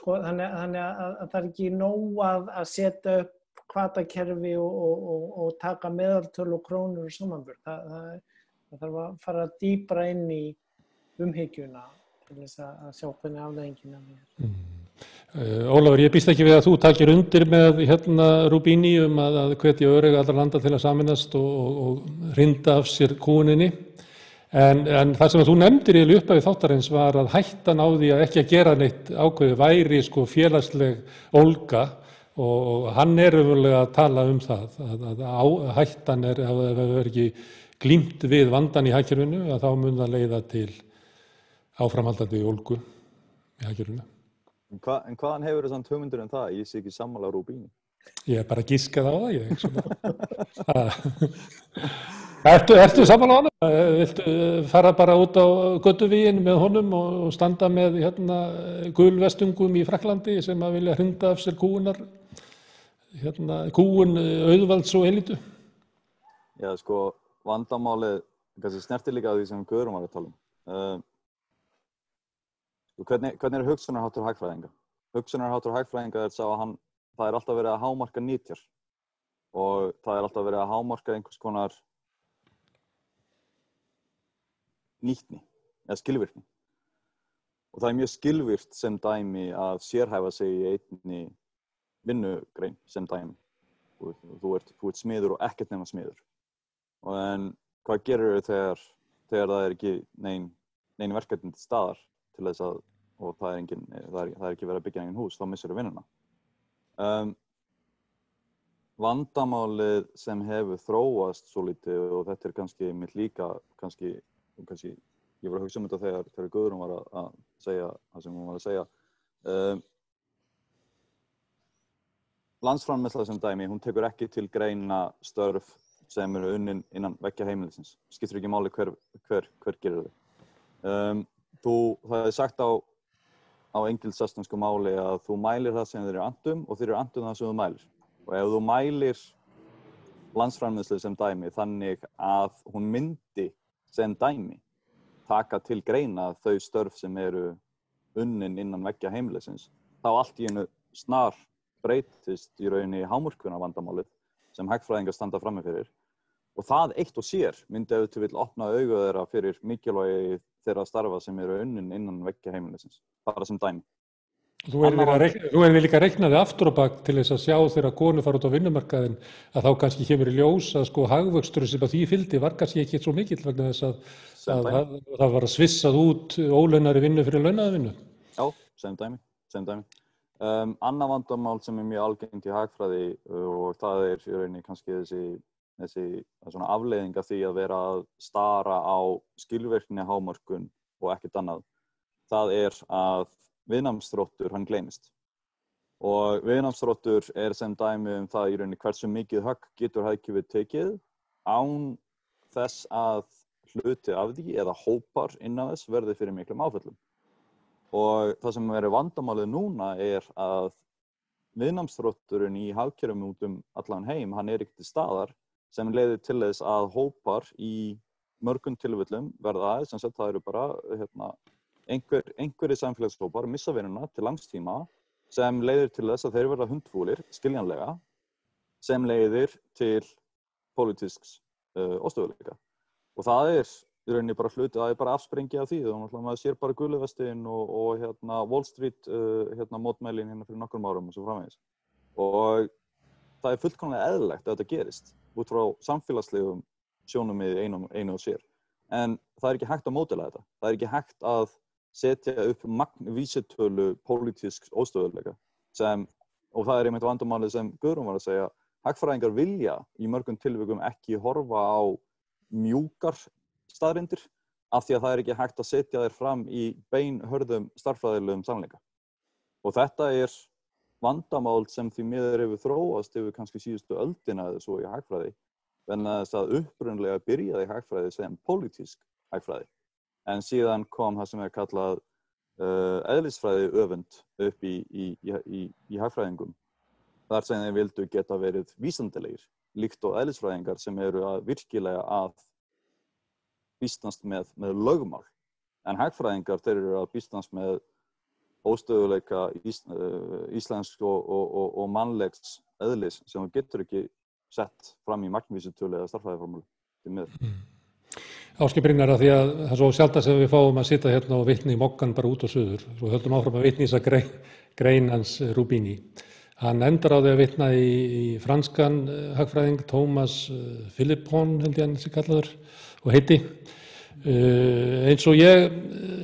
Speaker 4: Þannig að það er ekki nóg að setja upp hvatakerfi og taka meðaltölu og krónur og samanburð. Það þarf að fara dýpra inn í umhyggjuna til þess að sjá hvernig afleiðingin af því er.
Speaker 1: Ólafur, ég býst ekki við að þú takir undir með Rubini að hvetja öreiga allra landa til að sameinast og hrinda af sér kúuninni. En það sem þú nefndir í upphafi þáttarins var að hættan á því að ekki að gera neitt ákveði væri félagsleg ólga og hann raunverulega að tala það, að hættan ef það verður ekki glímt við vandan í hagkerfinu, að þá mun það leiða til áframhaldandi ólgu í hagkerfinu.
Speaker 2: En hvaðan hefur samt hugmyndir það? Ég sé ekki sammála Rubini.
Speaker 1: Ég er bara giskað á það. Ertu sammála á honum? Viltu fara bara út á götuvíginn með honum og standa með gulvestungum í Frakklandi sem að vilja hrinda af sér kúunar, kúun auðvalds og elítu?
Speaker 2: Já, vandamálið kannski snertir líka á því sem Guðrún var að tala um. Hvernig hugsunarháttur hagfræðinga? Hugsunarháttur hagfræðinga sá að það alltaf verið að hámarka nýtjar og það alltaf verið að hámarka einhvers konar nýtni eða skilvirkni. Og það er mjög skilvirkt sem dæmi að sérhæfa sig í einni vinnugrein sem dæmi. Þú ert smiður og ekkert nema smiður. En hvað gerir þau þegar það er ekki nein verkefni til staðar til þess að, og það er ekki verið að byggja engin hús, þá missir þau vinnuna. Vandamálið sem hefur þróast svo lítið, og þetta er kannski mitt líka, kannski ég var að hugsa þetta þegar Guðrún var að segja það sem hún var að segja. Landsframleiðsla sem dæmi, hún tekur ekki til greina störf sem eru unnin innan veggja heimilisins. Skiptir ekki máli hver gerir þau. Það er sagt á engilsaxnesku máli að þú mælir það sem þér er annt og þér er annt það sem þú mælir. Og ef þú mælir landsframleiðslu sem dæmi þannig að hún myndi sem dæmi taka til greina þau störf sem eru unnin innan veggja heimilisins, þá allt í einu snar breytist í rauninni hámörkunarvandamálið sem hagfræðingar standa frammi fyrir. Og það eitt og sér myndi ef þú vill opna augu þeirra fyrir mikilvægi þeirra starfa sem eru unnin innan veggja heimilisins, bara sem dæmi.
Speaker 1: Þú er líka að reikna þig aftur á bak til þess að sjá þegar konur fara út á vinnumarkaðinn að þá kannski kemur í ljós að hagvöxturinn sem að því fylgdi var kannski ekki svo mikill vegna þess að það var að svissað út ólaunari vinnu fyrir launaða vinnu.
Speaker 2: Já, sem dæmi. Annað vandamál sem er mjög algengt í hagfræði og það er í rauninni kannski þessi svona afleiðing af því að vera að stara á skilvirkni hámörkun og ekkert annað. Það er að viðnámsþróttur, hann gleymist. Og viðnámsþróttur er sem dæmi það í rauninni hversu mikið högg getur hagkerfið tekið án þess að hluti af því eða hópar innan þess verði fyrir miklum áföllum. Og það sem er vandamálið núna er að viðnámsþrótturinn í hagkerfum út allan heim, hann er ekki til staðar sem leiðir til þess að hópar í mörgum tilfellum verða sem sagt það eru bara einhverjir samfélagshópar missa vinnuna til langs tíma sem leiðir til þess að þeir verða hundfúlir, skiljanlega, sem leiðir til pólitísks óstöðuleika. Og það er í rauninni bara hluti, það er bara afsprengi af því, þannig að maður sér bara guluvestin og Wall Street mótmælin fyrir nokkrum árum og svo framvegis. Og það er fullkomlega eðlilegt að þetta gerist út frá samfélagslegum sjónarmiði einu og sér. En það er ekki hægt að módela þetta. Það er ekki hægt að setja upp magnvísitölu pólitísks óstöðuleika og það er einmitt vandamálið sem Guðrún var að segja. Hagfræðingar vilja í mörgum tilvikum ekki horfa á mjúkar staðreyndir af því að það er ekki hægt að setja þær fram í beinhörðum stærðfræðilegum sannleika. Og þetta er vandamál sem því miður hefur þróast yfir kannski síðustu öldina eða svo í hagfræði, en þess að upprunalega byrjaði hagfræði sem pólitísk hagfræði. En síðan kom það sem er kallað eðlisfræði öfund upp í hagfræðingum. Þar sem þeir vildu geta verið vísindalegir, líkt og eðlisfræðingar sem eru virkilega að býstast með lögmál. En hagfræðingar þeir eru að býstast með óstöðuleika íslensks og mannlegs eðlis sem þú getur ekki sett fram í magnvísitölu eða stærðfræðiformúlu því miður.
Speaker 1: Ásgeir Brynjar, að því að það er svo sjaldast sem við fáum að sitja hérna og vitna í mokkan bara út og suður. Svo höldum áfram að vitna í þessa grein hans Rubini. Hann endar á því að vitna í franskan hagfræðing Thomas Philippon, held ég hann sem kallaður, og heiti. Eins og ég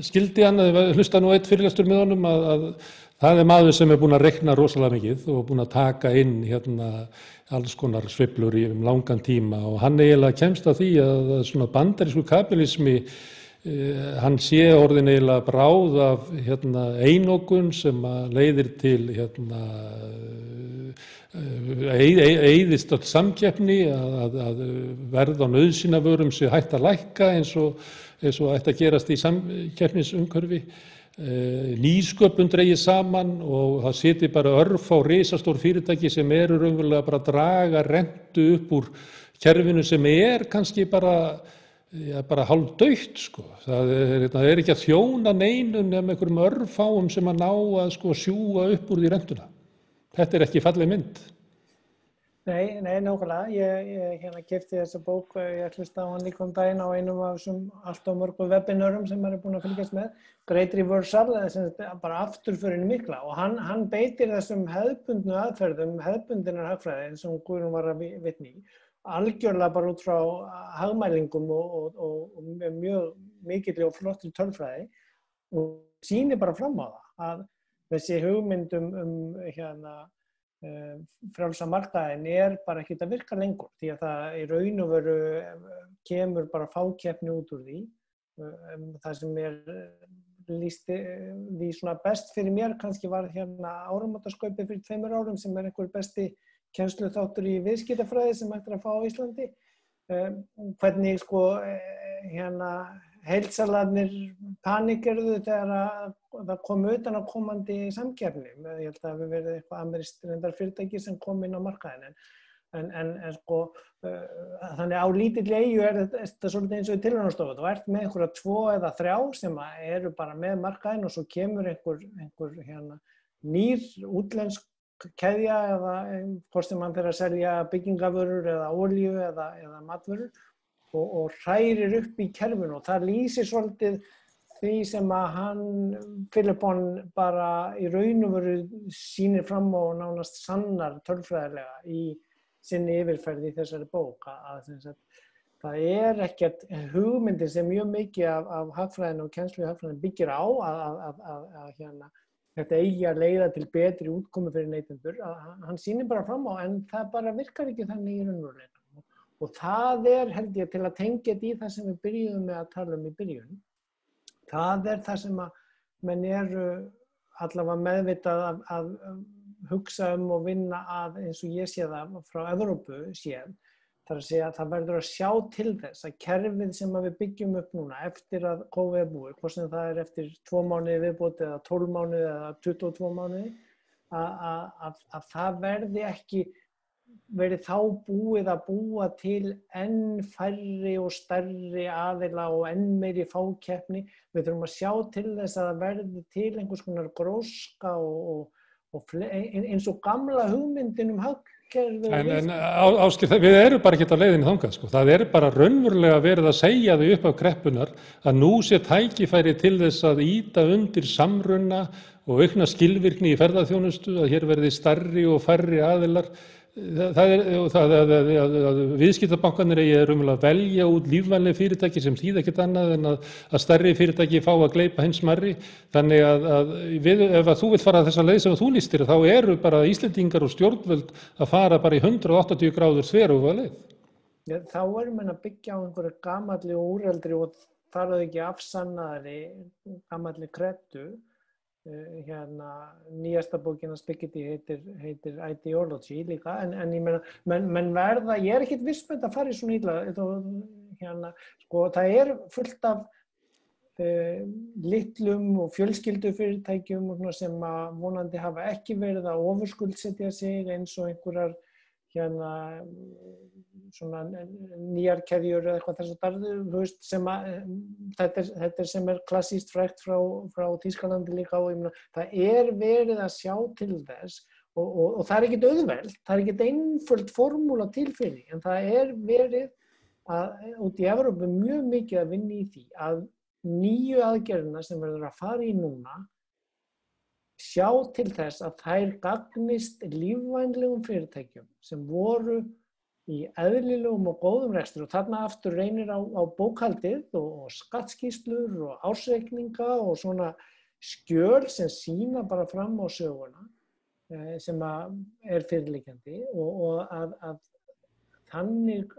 Speaker 1: skildi hann, hlusta nú eitt fyrirlestur með honum, að það er maður sem er búinn að reikna rosalega mikið og búinn að taka inn alls konar sveiflur í langan tíma og hann eiginlega kemst að því að svona bandarískur kapítalismi hann sé orðinn eiginlega bráð af einokun sem leiðir til eyðist öll samkeppni, að verð á nauðsynjavörum sé hægt að lækka eins og ætti að gerast í samkeppnisumhverfi. Nýsköpun dregið saman og það sitji bara örfá risastór fyrirtæki sem eru raunverulega bara að draga rentu upp úr kerfinu sem er kannski bara hálfdautt, sko. Það er ekki að þjóna neinum nema einhverjum örfáum sem að ná að sjúga upp úr því rentuna. Þetta er ekki falleg mynd.
Speaker 4: Nei, nákvæmlega. Ég keypti þessa bók, ég hlusta á hann líka daginn á einum af þessum allt of mörgu webinörum sem maður er búinn að fylgjast með. Great Reversal, bara afturförin mikla og hann beitir þessum hefðbundnu aðferðum, hefðbundinnar hagfræði sem Guðrún var að vitna í, algjörlega bara út frá hagmælingum og mjög mikilli og flottri tölfræði og sýnir bara fram á það að þessi hugmynd frjálsa markaðinn er bara ekkert að virka lengur því að það í raun og veru kemur bara fákeppni út úr því. Það sem lýst því svona best fyrir mér kannski var áramótaskaupið fyrir 2 árum sem er einhver besti kennsluþáttur í viðskiptafræði sem hægt er að fá á Íslandi. Hvernig heildsælarnir panikkerðu þegar það kom utanaðkomandi samkeppni. Ég held að það hafi verið eitthvað amerískt fyrirtæki sem kom inn á markaðinn. Þannig á lítilli eyju er þetta svolítið eins og í tilraunastofu. Þú ert með einhverja 2 eða 3 sem eru bara með markaðinn og svo kemur einhver nýr útlensk keðja eða hvort sem hann fyrir að selja byggingavörur eða olíu eða matvörur og hrærir upp í kerfinu og það lýsir svolítið því sem að hann, Philippon, bara í raun og veru sýnir fram á nánast sannar tölfræðilega í sinni yfirferð í þessari bók að það er ekkert hugmyndir sem mjög mikið af hagfræðinu og kennslu í hagfræðinu byggir á að þetta eigi að leiða til betri útkomu fyrir neytendur. Hann sýnir bara fram á en það bara virkar ekki þannig í raunveruleikanum. Og það er, held ég, til að tengja þetta í það sem við byrjuðum með að tala í byrjun. Það er það sem að menn eru allavega meðvitað að hugsa og vinna að eins og ég sé það frá Evrópu séð. Það er að segja að það verður að sjá til þess að kerfið sem við byggjum upp núna eftir að COVID er búið, hvort sem það er eftir 2 mánuði viðbót eða 12 mánuði eða 22 mánuði, að það verði ekki verið þá búið að búa til enn færri og stærri aðila og enn meiri fákeppni. Við þurfum að sjá til þess að það verði til einhvers konar gróska og eins og gamla hugmyndin hagkerfið.
Speaker 1: En Ásgeir, við erum bara ekki á leiðinni þangað, sko. Það er bara raunverulega verið að segja þau upp af kreppunar að nú sé tækifæri til þess að ýta undir samruna og aukna skilvirkni í ferðaþjónustu, að hér verði stærri og færri aðilar. viðskiptabankarnir eigi raunverulega að velja út lífvænleg fyrirtæki sem þýða ekkert annað en að stærri fyrirtæki fá að gleypa hins smærri. Þannig að ef að þú vilt fara þessa leið sem þú lýstir, þá eru bara Íslendingar og stjórnvöld að fara bara í 180 gráður þveröfuga leið.
Speaker 4: Ja, þá erum við að byggja á einhverju gamalli og úreldri og þar er ekki afsannaðri gamalli kreddu. Nýjasta bókin að Spikety heitir Ideology líka, en ég meina, menn verða, ég ekkert viss með þetta að fara í svona illa, sko, það fullt af litlum og fjölskyldufyrirtækjum sem að vonandi hafa ekki verið að ofurskuldsetja sig eins og einhverjar svona nýjar keðjur eða eitthvað þess að þú veist, sem að þetta sem klassískt frægt frá Þýskalandi líka og það verið að sjá til þess og það ekkert auðvelt, það ekkert einföld formúla til fyrir, en það verið að út í Evrópu mjög mikið að vinna í því að nýju aðgerðina sem verður að fara í núna sjá til þess að þær gagnist lífvænlegum fyrirtækjum sem voru í eðlilegum og góðum rekstri og þarna aftur reynir á bókhaldið og skattskýrslur og ársreikninga og svona skjöl sem sýna bara fram á söguna sem fyrirliggjandi og að þannig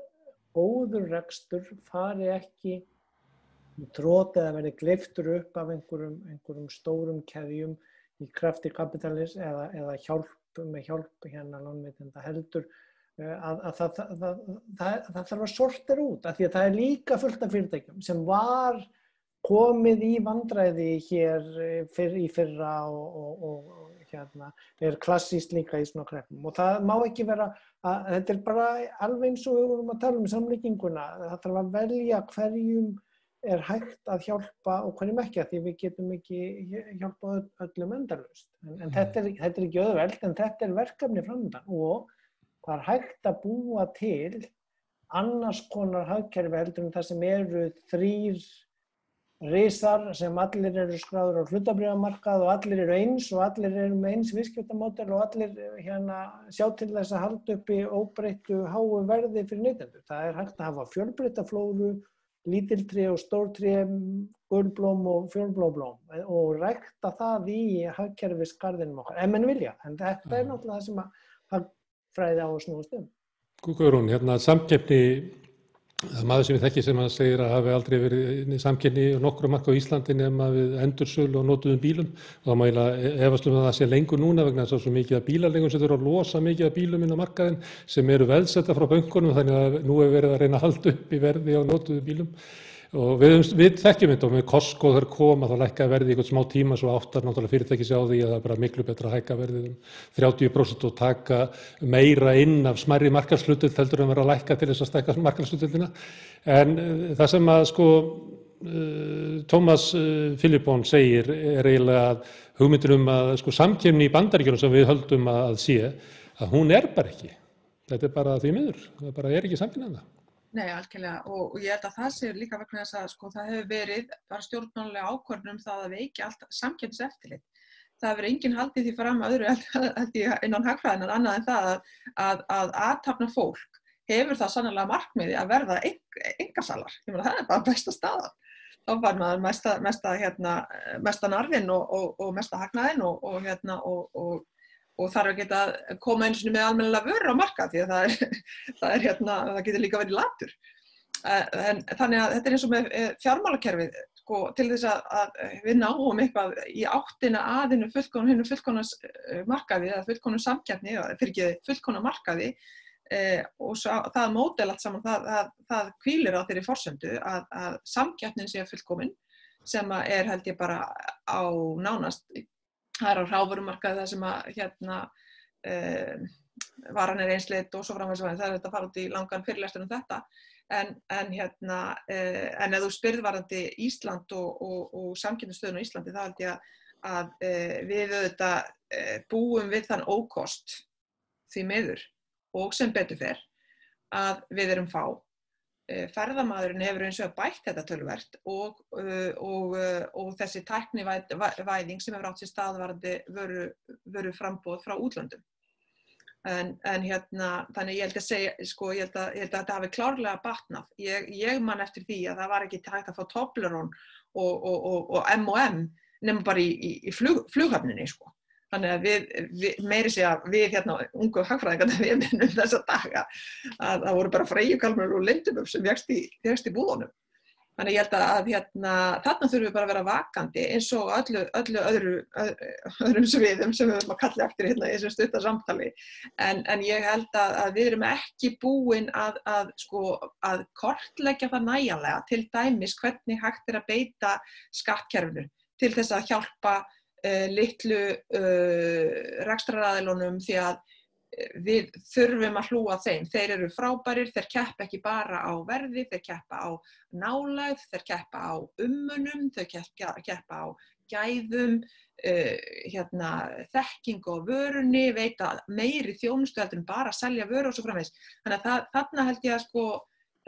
Speaker 4: góður rekstur fari ekki í þrot eða verði gleyptur upp af einhverjum stórum keðjum í krafti kapitalis eða með hjálp lánveitenda heldur að það þarf að sortera út af því að það líka fullt af fyrirtækjum sem var komið í vandræði hér í fyrra og klassískt líka í svona kreppum og það má ekki vera að þetta bara alveg eins og við vorum að tala samlíkinguna, það þarf að velja hverjum hægt að hjálpa og hverjum ekki að því við getum ekki hjálpa öllum endalaust. En þetta ekki auðvelt, en þetta verkefni framundan og það hægt að búa til annars konar hagkerfi heldur en það sem eru 3 risar sem allir eru skráður á hlutabréfamarkað og allir eru eins og allir eru með eins viðskiptamódel og allir sjá til þess að halda uppi óbreyttu háu verði fyrir neytendur. Það hægt að hafa fjölbreytta flóru, lítiltré og stórtré, gulblóm og fjólblóblóm og rækta það í hagkerfisgarðinum okkar, ef menn vilja. En þetta náttúrulega það sem hagfræði á að snúast
Speaker 1: Guðrún, samkeppni, maður sem við þekki sem að segir að hafi aldrei verið samkeppni nokkru marka á Íslandi nema við endursölu og notuðum bílum og það má eiginlega efast að það sé lengur núna vegna þess að svo mikið af bílaleigum sem þurfa að losa mikið af bílum inn á markaðinn sem eru veðsetta frá bönkunum þannig að nú verið að reyna að halda upp í verði á notuðum bílum og við þekkjum þetta og með Costco þar koma þá lækkaði verði í einhvern smá tíma svo áttar náttúrulega fyrirtæki sig á því að það er bara miklu betra að hækka verðið 30% og taka meira inn af smærri markaðshlutdeild heldur en vera að lækka til þess að stækka markaðshlutdeildina. En það sem að Thomas Philippon segir eiginlega að hugmyndin að samkeppni í Bandaríkjunum sem við höldum að sé að hún bara ekki. Þetta bara því miður, það bara ekki samkeppni það.
Speaker 3: Nei, algjörlega og ég held að það sé líka vegna þess að það hefur verið bara stjórnmálaleg ákvörðun það að veikja allt samkeppniseftirlit. Það hefur enginn haldið því fram öðru innan hagfræðinnar annað en það að athafna fólk hefur það sannarlega markmiði að verða einkasalar. Ég meina það bara besta staðan. Þá fær maður mesta narðinn og mesta hagnaðinn og þarf ekki að koma einu sinni með almennilega vörur á markað því að það getur líka verið latur. Þannig að þetta eins og með fjármálakerfið, til þess að við náum eitthvað í áttina að hinu fullkomna markaði eða fullkomna samkeppni, fullkomna markaði og það módel allt saman, það hvílir á þeirri forsendu að samkeppnin sé fullkomin sem held ég bara á nánast. Það á hrávörumarkaði það sem að varan einsleitt og svo framvegis það er þetta að fara út í langan fyrirlestur þetta. En ef þú spyrð varðandi Ísland og samkeppnisstöðuna á Íslandi þá held ég að við auðvitað búum við þann ókost því miður og sem betur fer að við erum fá. Ferðamaðurinn hefur eins og bætt þetta töluvert og þessi tæknivæðing sem hefur átt sér stað varðandi vöru framboð frá útlöndum. En þannig ég held að segja, sko, ég held að þetta hafi klárlega batnað. Ég man eftir því að það var ekki hægt að fá Toblerone og M&M nema bara í flughöfninni, sko. Þannig að meiri segja, við ungu hagfræðingarnir, við minnum þessa daga að það voru bara freyjukálmur og leyndumöf sem vexti í búðunum. Þannig ég held að þarna þurfum við bara að vera vakandi eins og öllu öðrum sviðum sem við höfum að kalla eftir í þessu stutta samtali. En ég held að við erum ekki búin að kortleggja það nægjanlega, til dæmis hvernig hægt að beita skattkerfinu til þess að hjálpa litlu rekstraraðilunum, því að við þurfum að hlúa þeim. Þeir eru frábærir, þeir keppa ekki bara á verði, þeir keppa á nálægð, þeir keppa á ummunum, þeir keppa á gæðum, þekkingu á vörunni, veita meiri þjónustu heldur en bara að selja vöru og svo framvegis. Þannig að þarna held ég að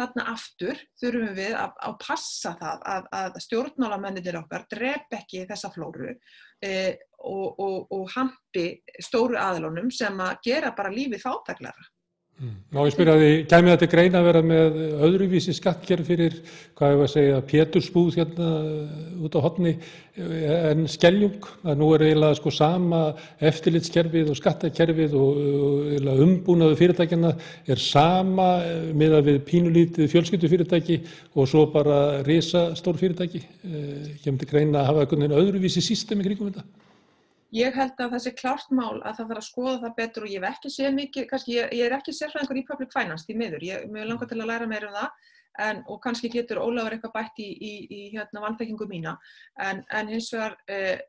Speaker 3: þarna aftur þurfum við að passa það að stjórnmálamennirnir okkar drepi ekki þessa flóru og hampi stóru aðilunum sem að gera bara lífið fátæklegra.
Speaker 1: Má ég spyrja því, kæmi þetta greina að vera með öðruvísi skattkerfi fyrir, hvað ég var að segja, Pétursbúð út á horni en Skeljung, að nú eiginlega sama eftirlitskerfið og skattakerfið og umbúnaður fyrirtækjanna sama miðað við pínulítið fjölskyldufyrirtæki og svo bara risastór fyrirtæki. Kemur til greina að hafa einhvern öðruvísi systemi kringum þetta?
Speaker 3: Ég held að það sé klárt mál að það þarf að skoða það betur, og ég hef ekki séð mikið, kannski ég er ekki sérfræðingur í public finance, því miður, mér langar til að læra meira það, og kannski getur Ólafur eitthvað bætt í vanþekkingu mína, en hins vegar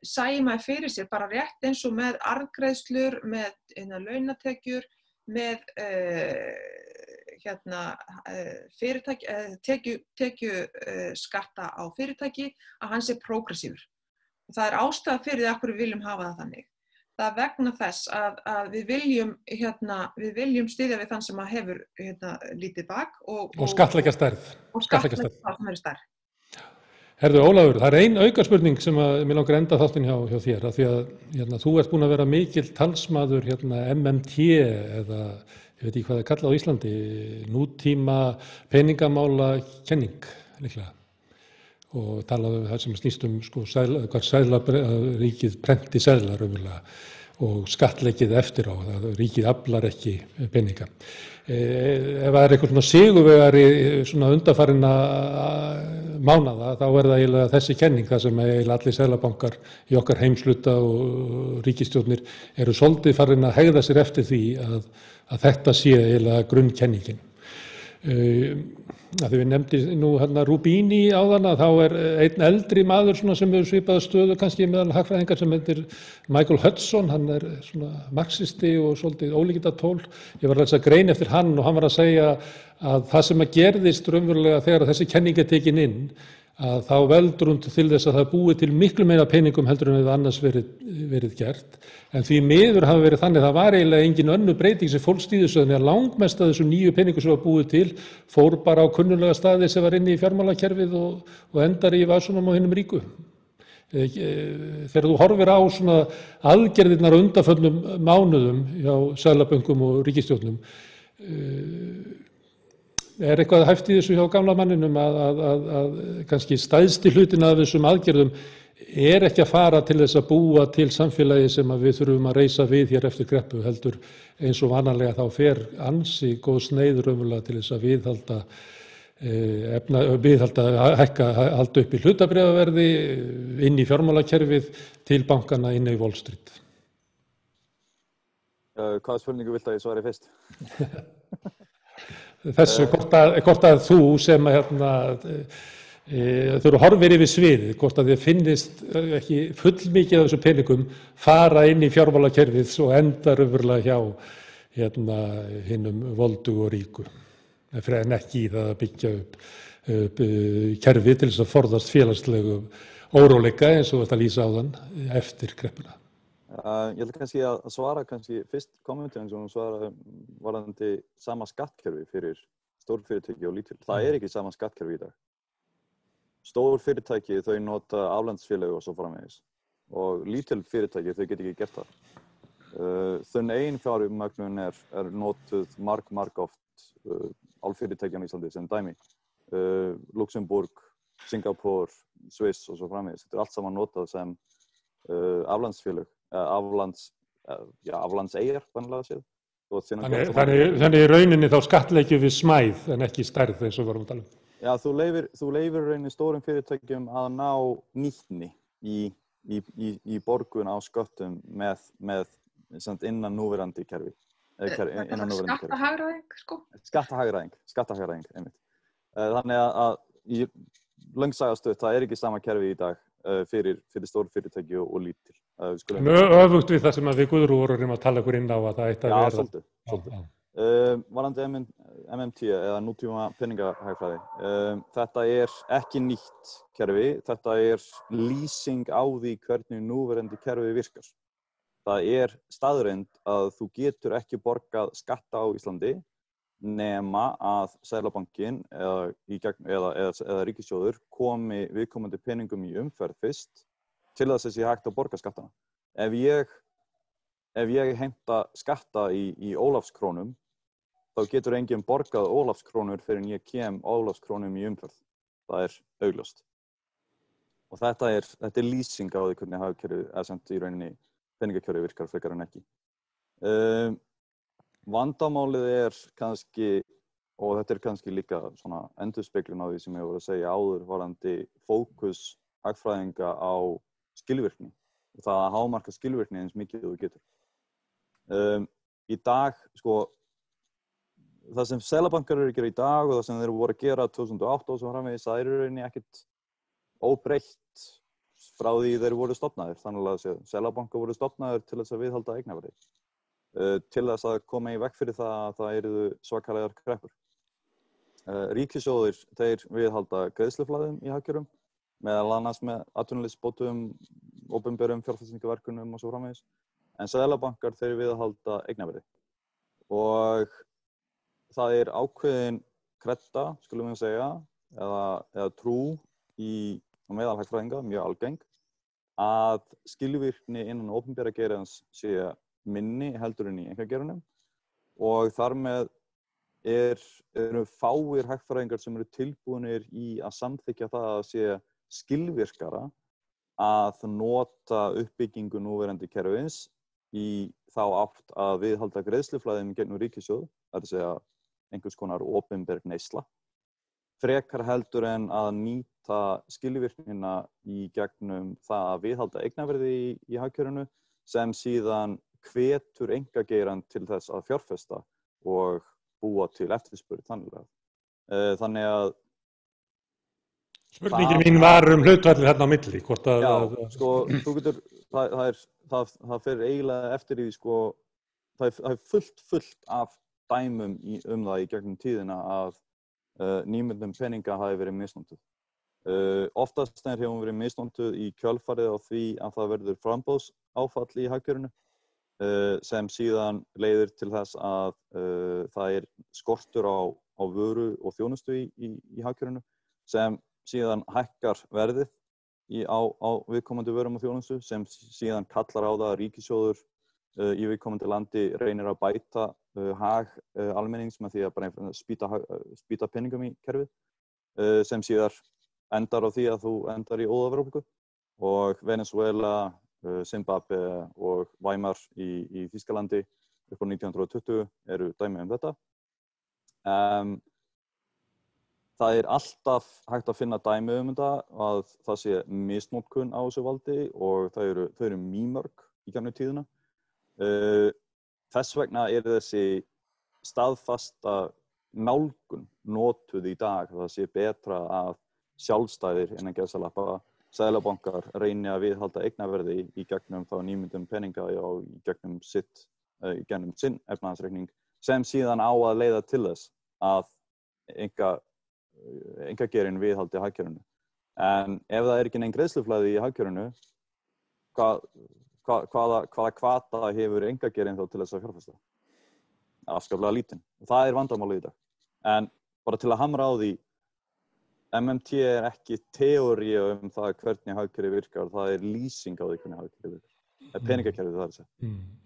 Speaker 3: sæi maður fyrir sér bara rétt eins og með arðgreiðslur, með launatekjur, með tekjuskatta á fyrirtæki, að hann sé progressífur. Það er ástæða fyrir því að við viljum hafa það þannig. Það er vegna þess að við viljum styðja við þann sem hefur lítið bak og
Speaker 1: skattleggja stærð.
Speaker 3: Og skattleggja það sem stærð.
Speaker 1: Herðu Ólafur, það er ein aukaspurning sem mér langar enda þáttinn hjá þér, af því að þú ert búin að vera mikill talsmaður MMT eða ég veit ekki hvað það er kallað á Íslandi, nútíma peningamála kenning líklega. Og talaðu það sem snýst hvað ríkið prenti seðlar og skattleggið eftir á, það ríkið aflar ekki peninga. Ef það er eitthvað sigurvegari undanfarinna mánaða, þá er það eiginlega þessi kenning, það sem eiginlega allir seðlabankar í okkar heimshluta og ríkisstjórnir eru svolítið farin að hegða sér eftir því að þetta sé eiginlega grunnkenningin. Þegar við nefndum nú Rubini áðan, þá er einn eldri maður sem hefur svipað stöðu kannski meðal hagfræðingar sem heitir Michael Hudson, hann er marxisti og svolítið ólíkindatól. Ég var að lesa grein eftir hann og hann var að segja að það sem gerðist raunverulega þegar þessi kenning er tekin inn, að þá veldur hún til þess að það búið til miklu meira peningum heldur en hefur annars verið gert. En því miður hafi verið þannig, það var eiginlega engin önnur breyting sem fólst í þessu, þannig að langmest af þessu nýju peningum sem var búið til fór bara á kunnulega staði sem var inni í fjármálakerfið og endar í vasunum á hinum ríku. Þegar þú horfir á svona aðgerðirnar á undanförnum mánuðum hjá seðlabönkum og ríkisstjórnum, er eitthvað hæft í þessu hjá gamla manninum að kannski stærsti hlutin af þessum aðgerðum er ekki að fara til þess að búa til samfélagi sem við þurfum að reisa við hér eftir kreppu, heldur eins og vanalega þá fer ansi góð sneið raunverulega til þess að halda upp í hlutabréfaverði, inn í fjármálakerfið, til bankana inn í Wall Street.
Speaker 2: Hvaða spurningu vilt að ég svari fyrst?
Speaker 1: Þessu, hvort að þú sem þú eru horfir yfir sviðið, hvort að þið finnist ekki fullmikið af þessu peningum fara inn í fjármálakerfið og enda raunverulega hjá hinum voldu og ríku, en ekki í það að byggja upp kerfið til þess að forðast félagslegu óróleika eins og þetta lýsa áðan eftir kreppuna.
Speaker 2: Ég ætla kannski að svara fyrst kommentin sem hún svaraði varðandi sama skattkerfi fyrir stórfyrirtæki og lítil. Það er ekki sama skattkerfi í dag. Stór fyrirtæki þau nota aflandsfélög og svo framvegis og lítil fyrirtæki þau geta ekki gert það. Þunn eiginfjármögnun er notuð marg oft álfyrirtækjan í Íslandi sem dæmi. Luxemburg, Singapore, Sviss og svo framvegis. Þetta allt saman notað sem aflandsfélög, aflandseyjar, bannalega séð.
Speaker 1: Þannig í rauninni þá skattleggju við smæð en ekki stærð eins og vorum að tala um.
Speaker 2: Já, þú leifir rauninni stórum fyrirtækjum að ná nýtni í borgun á sköttum með innan núverandi kerfi.
Speaker 3: Skattahagræðing, sko?
Speaker 2: Skattahagræðing, einmitt. Þannig að í löngsaga stutt, það ekki sama kerfi í dag fyrir stór fyrirtæki og lítil.
Speaker 1: Öfugt við það sem við Guðrún vorum að tala ykkur inn á að það eitt að vera.
Speaker 2: Já, svolítið. Varðandi MMT eða nútíma peningahagfræði. Þetta ekki nýtt kerfi, þetta lýsing á því hvernig núverandi kerfi virkar. Það staðreynd að þú getur ekki borgað skatta á Íslandi nema að Seðlabankinn eða ríkissjóður komi viðkomandi peningum í umferð fyrst til þess að sé hægt að borga skattana. Ef ég heimta skatta í Ólafskrónum, þá getur enginn borgað Ólafskrónur fyrir en ég kem Ólafskrónum í umferð. Það augljóst. Og þetta lýsing á því hvernig hagkerfið samt í rauninni peningakerfið virkar frekar en ekki. Vandamálið kannski, og þetta kannski líka svona endurspeglun á því sem ég voru að segja áður varðandi fókus hagfræðinga á skilvirkni og það að hámarka skilvirkni eins mikið þú getur. Í dag, sko, það sem seðlabankar að gera í dag og það sem þeir voru að gera 2008 og svo framvegis, það í rauninni ekkert óbreytt frá því þeir voru stofnaðir. Þannig að seðlabankar voru stofnaðir til þess að viðhalda eignaverði. Til þess að koma í veg fyrir það að það yrðu svakalegar kreppur. Ríkissjóðir, þeir viðhalda greiðsluflæðum í hagkerfum, meðal annars með atvinnulífsbótum, opinberum fjárfestingarverkefnum og svo framvegis. En seðlabankar, þeir viðhalda eignaverði. Og það ákveðin kretta, skulum við segja, eða trú á meðal hagfræðinga, mjög algeng, að skilvirkni innan opinbera geirans sé minni heldur en í einkageiranum og þar með eru fáir hagfræðingar sem eru tilbúnir í að samþykkja það að sé skilvirkara að nota uppbyggingu núverandi kerfis í þá átt að viðhalda greiðsluflæðum gegnum ríkissjóð, það að segja einhvers konar opinber neysla, frekar heldur en að nýta skilvirknina í gegnum það að viðhalda eignaverði í hagkerfinu sem síðan hvetur einkageirann til þess að fjárfesta og búa til eftirspurn þannig að
Speaker 1: Spurningin mín var hlutfallið hérna á milli, hvort að
Speaker 2: sko, þú getur það fer eiginlega eftir því sko, það fullt af dæmum það í gegnum tíðina að nýmyndum peninga hafi verið misnotuð. Oftast hefur hún verið misnotuð í kjölfarið á því að það verður framboðsáfall í hagkerfinu sem síðan leiðir til þess að það skortur á vöru og þjónustu í hagkerfinu sem síðan hækkar verðið á viðkomandi vörum og þjónustu sem síðan kallar á það að ríkissjóður í viðkomandi landi reynir að bæta hag almennings með því að bara spýta peningum í kerfið sem síðan endar á því að þú endar í óðaverðbólgu og Venezuela, Zimbabwe og Weimar í Þýskalandi upp á 1920 eru dæmi þetta. Það alltaf hægt að finna dæmi þetta að það sé misnotkun á þessu valdi og þau eru mýmörg í gegnum tíðina. Þess vegna þessi staðfasta nálgun notuð í dag það sé betra að sjálfstæðir innan gæsalappa seðlabankar reyni að viðhalda eignaverði í gegnum þá nýmyndum peninga í gegnum sinn efnahagsreikning sem síðan á að leiða til þess að einkageirinn viðhaldi hagkerfinu. En ef það ekki neinn greiðsluflæði í hagkerfinu, hvaða hvata hefur einkageirinn þá til þess að fjárfesta? Afskaplega lítinn. Og það vandamálið í dag. En bara til að hamra á því, MMT ekki teóría það hvernig hagkerfið virkar, það lýsing á því hvernig hagkerfið virkar. peningakerfið það segja.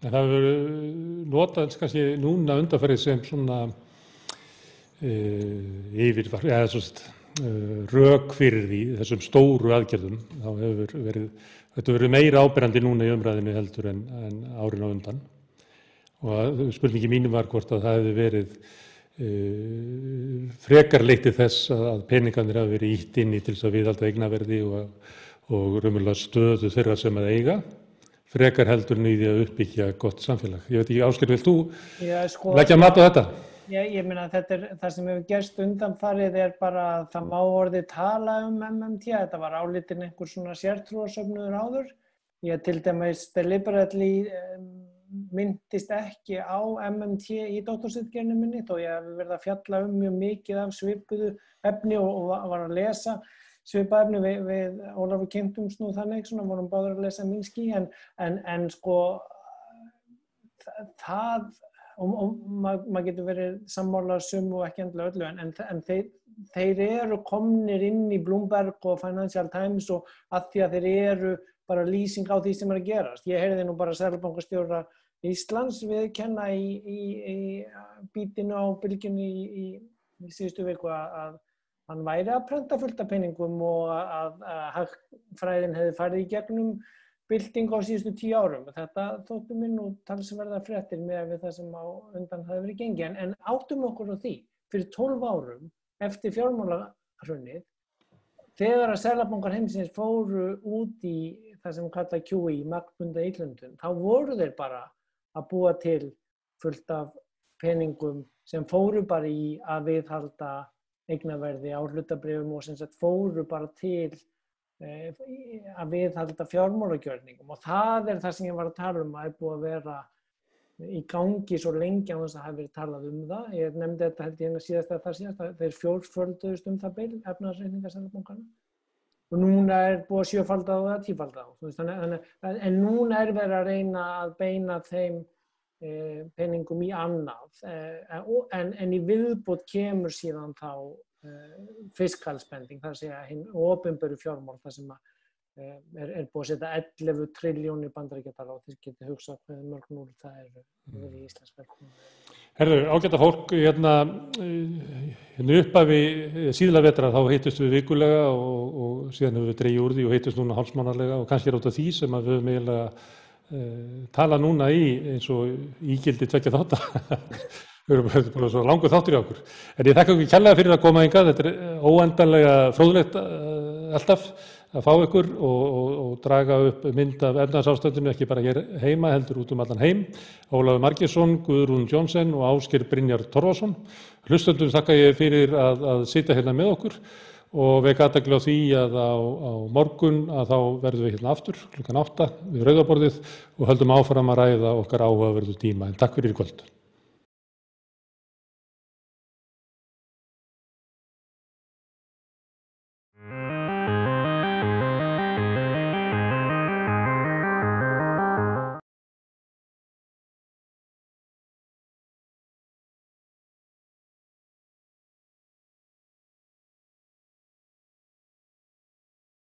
Speaker 1: En það hefur notað kannski núna undanfarið sem svona rök fyrir því, þessum stóru aðgerðum. Þá hefur þetta verið meira áberandi núna í umræðinu heldur en árin á undan. Og spurningi mínum var hvort að það hefði verið frekar leitt til þess að peningarnir hafi verið ýtt inn í til þess að viðhalda eignaverði og raunverulega stöðu þeirra sem að eiga, frekar heldur en í því að uppbyggja gott samfélag. Ég veit ekki, Ásgeir, vilt þú leggja mat á þetta?
Speaker 4: Ég meina það sem hefur gerst undanfarið bara að það má orðið tala MMT, þetta var álitinn einhver svona sértrúarsöfnuður áður. Ég til dæmis deliberately minntist ekki á MMT í doktorsritgerðinni minni, þó ég hef verið að fjalla mjög mikið af svipuðu efni og var að lesa svipað efni við Ólafur kynntumst nú þannig, svona vorum báðir að lesa Minsky, en sko það og maður getur verið sammála sumu og ekki endilega öllu, en þeir eru komnir inn í Bloomberg og Financial Times og að því að þeir eru bara lýsing á því sem að gerast. Ég heyrði nú bara Seðlabankastjóra Íslands viðurkenna í bítinu á bylgjunni í síðustu viku að hann væri að prenta fullt af peningum og að hagfræðin hefði farið í gegnum bylting á síðustu 10 árum. Þetta þóttu mér nú talsverðar fréttir með það sem á undan hafi verið gengið. En áttum okkur á því, fyrir 12 árum eftir fjármálahrunið, þegar að seðlabankar heimsins fóru út í það sem kallað QE, magnbundna íhlutun, þá voru þeir bara að búa til fullt af peningum sem fóru bara í að viðhalda eignaverði á hlutabréfum og sem sagt fóru bara til að viðhalda fjármálagjörningum, og það það sem ég var að tala að búið að vera í gangi svo lengi á þess að hafi verið talað það. Ég nefndi þetta held ég síðast að þeir fjórfölduðust það bil, efnahagsreikningar Seðlabankanna, og núna búið að sjöfalda á eða tífalda á. En núna verið að reyna að beina þeim peningum í annað, en í viðbót kemur síðan þá fiscal spending, það segja hinn opinberu fjármál, það sem búið að setja 11 triljónir bandaríkjadala og þeir geti hugsað hvað mörg núl það verið í íslensku.
Speaker 1: Herðu, ágæta fólk, hérna upphafi síðla vetrar þá hittust við vikulega og síðan höfum við dregið úr því og hittust núna hálfsmánaðarlega, og kannski út af því sem að við höfum eiginlega tala núna í eins og ígildi 2 þátta. Við erum bara svo langur þáttur í okkur. En ég þakka ykkur kærlega fyrir að koma hingað. Þetta óendanlega fróðlegt alltaf að fá ykkur og draga upp mynd af efnahagsástandinu, ekki bara hér heima, heldur út allan heim. Ólafur Margeirsson, Guðrún Johnsen og Ásgeir Brynjar Torfason. Hlustendum þakka ég fyrir að sitja hérna með okkur og vek athygli á því að á morgun að þá verðum við hérna aftur klukkan 8 við Rauðaborðið og höldum áfram að ræða okkar áhugaverðu tíma. En takk fyrir í kvöld.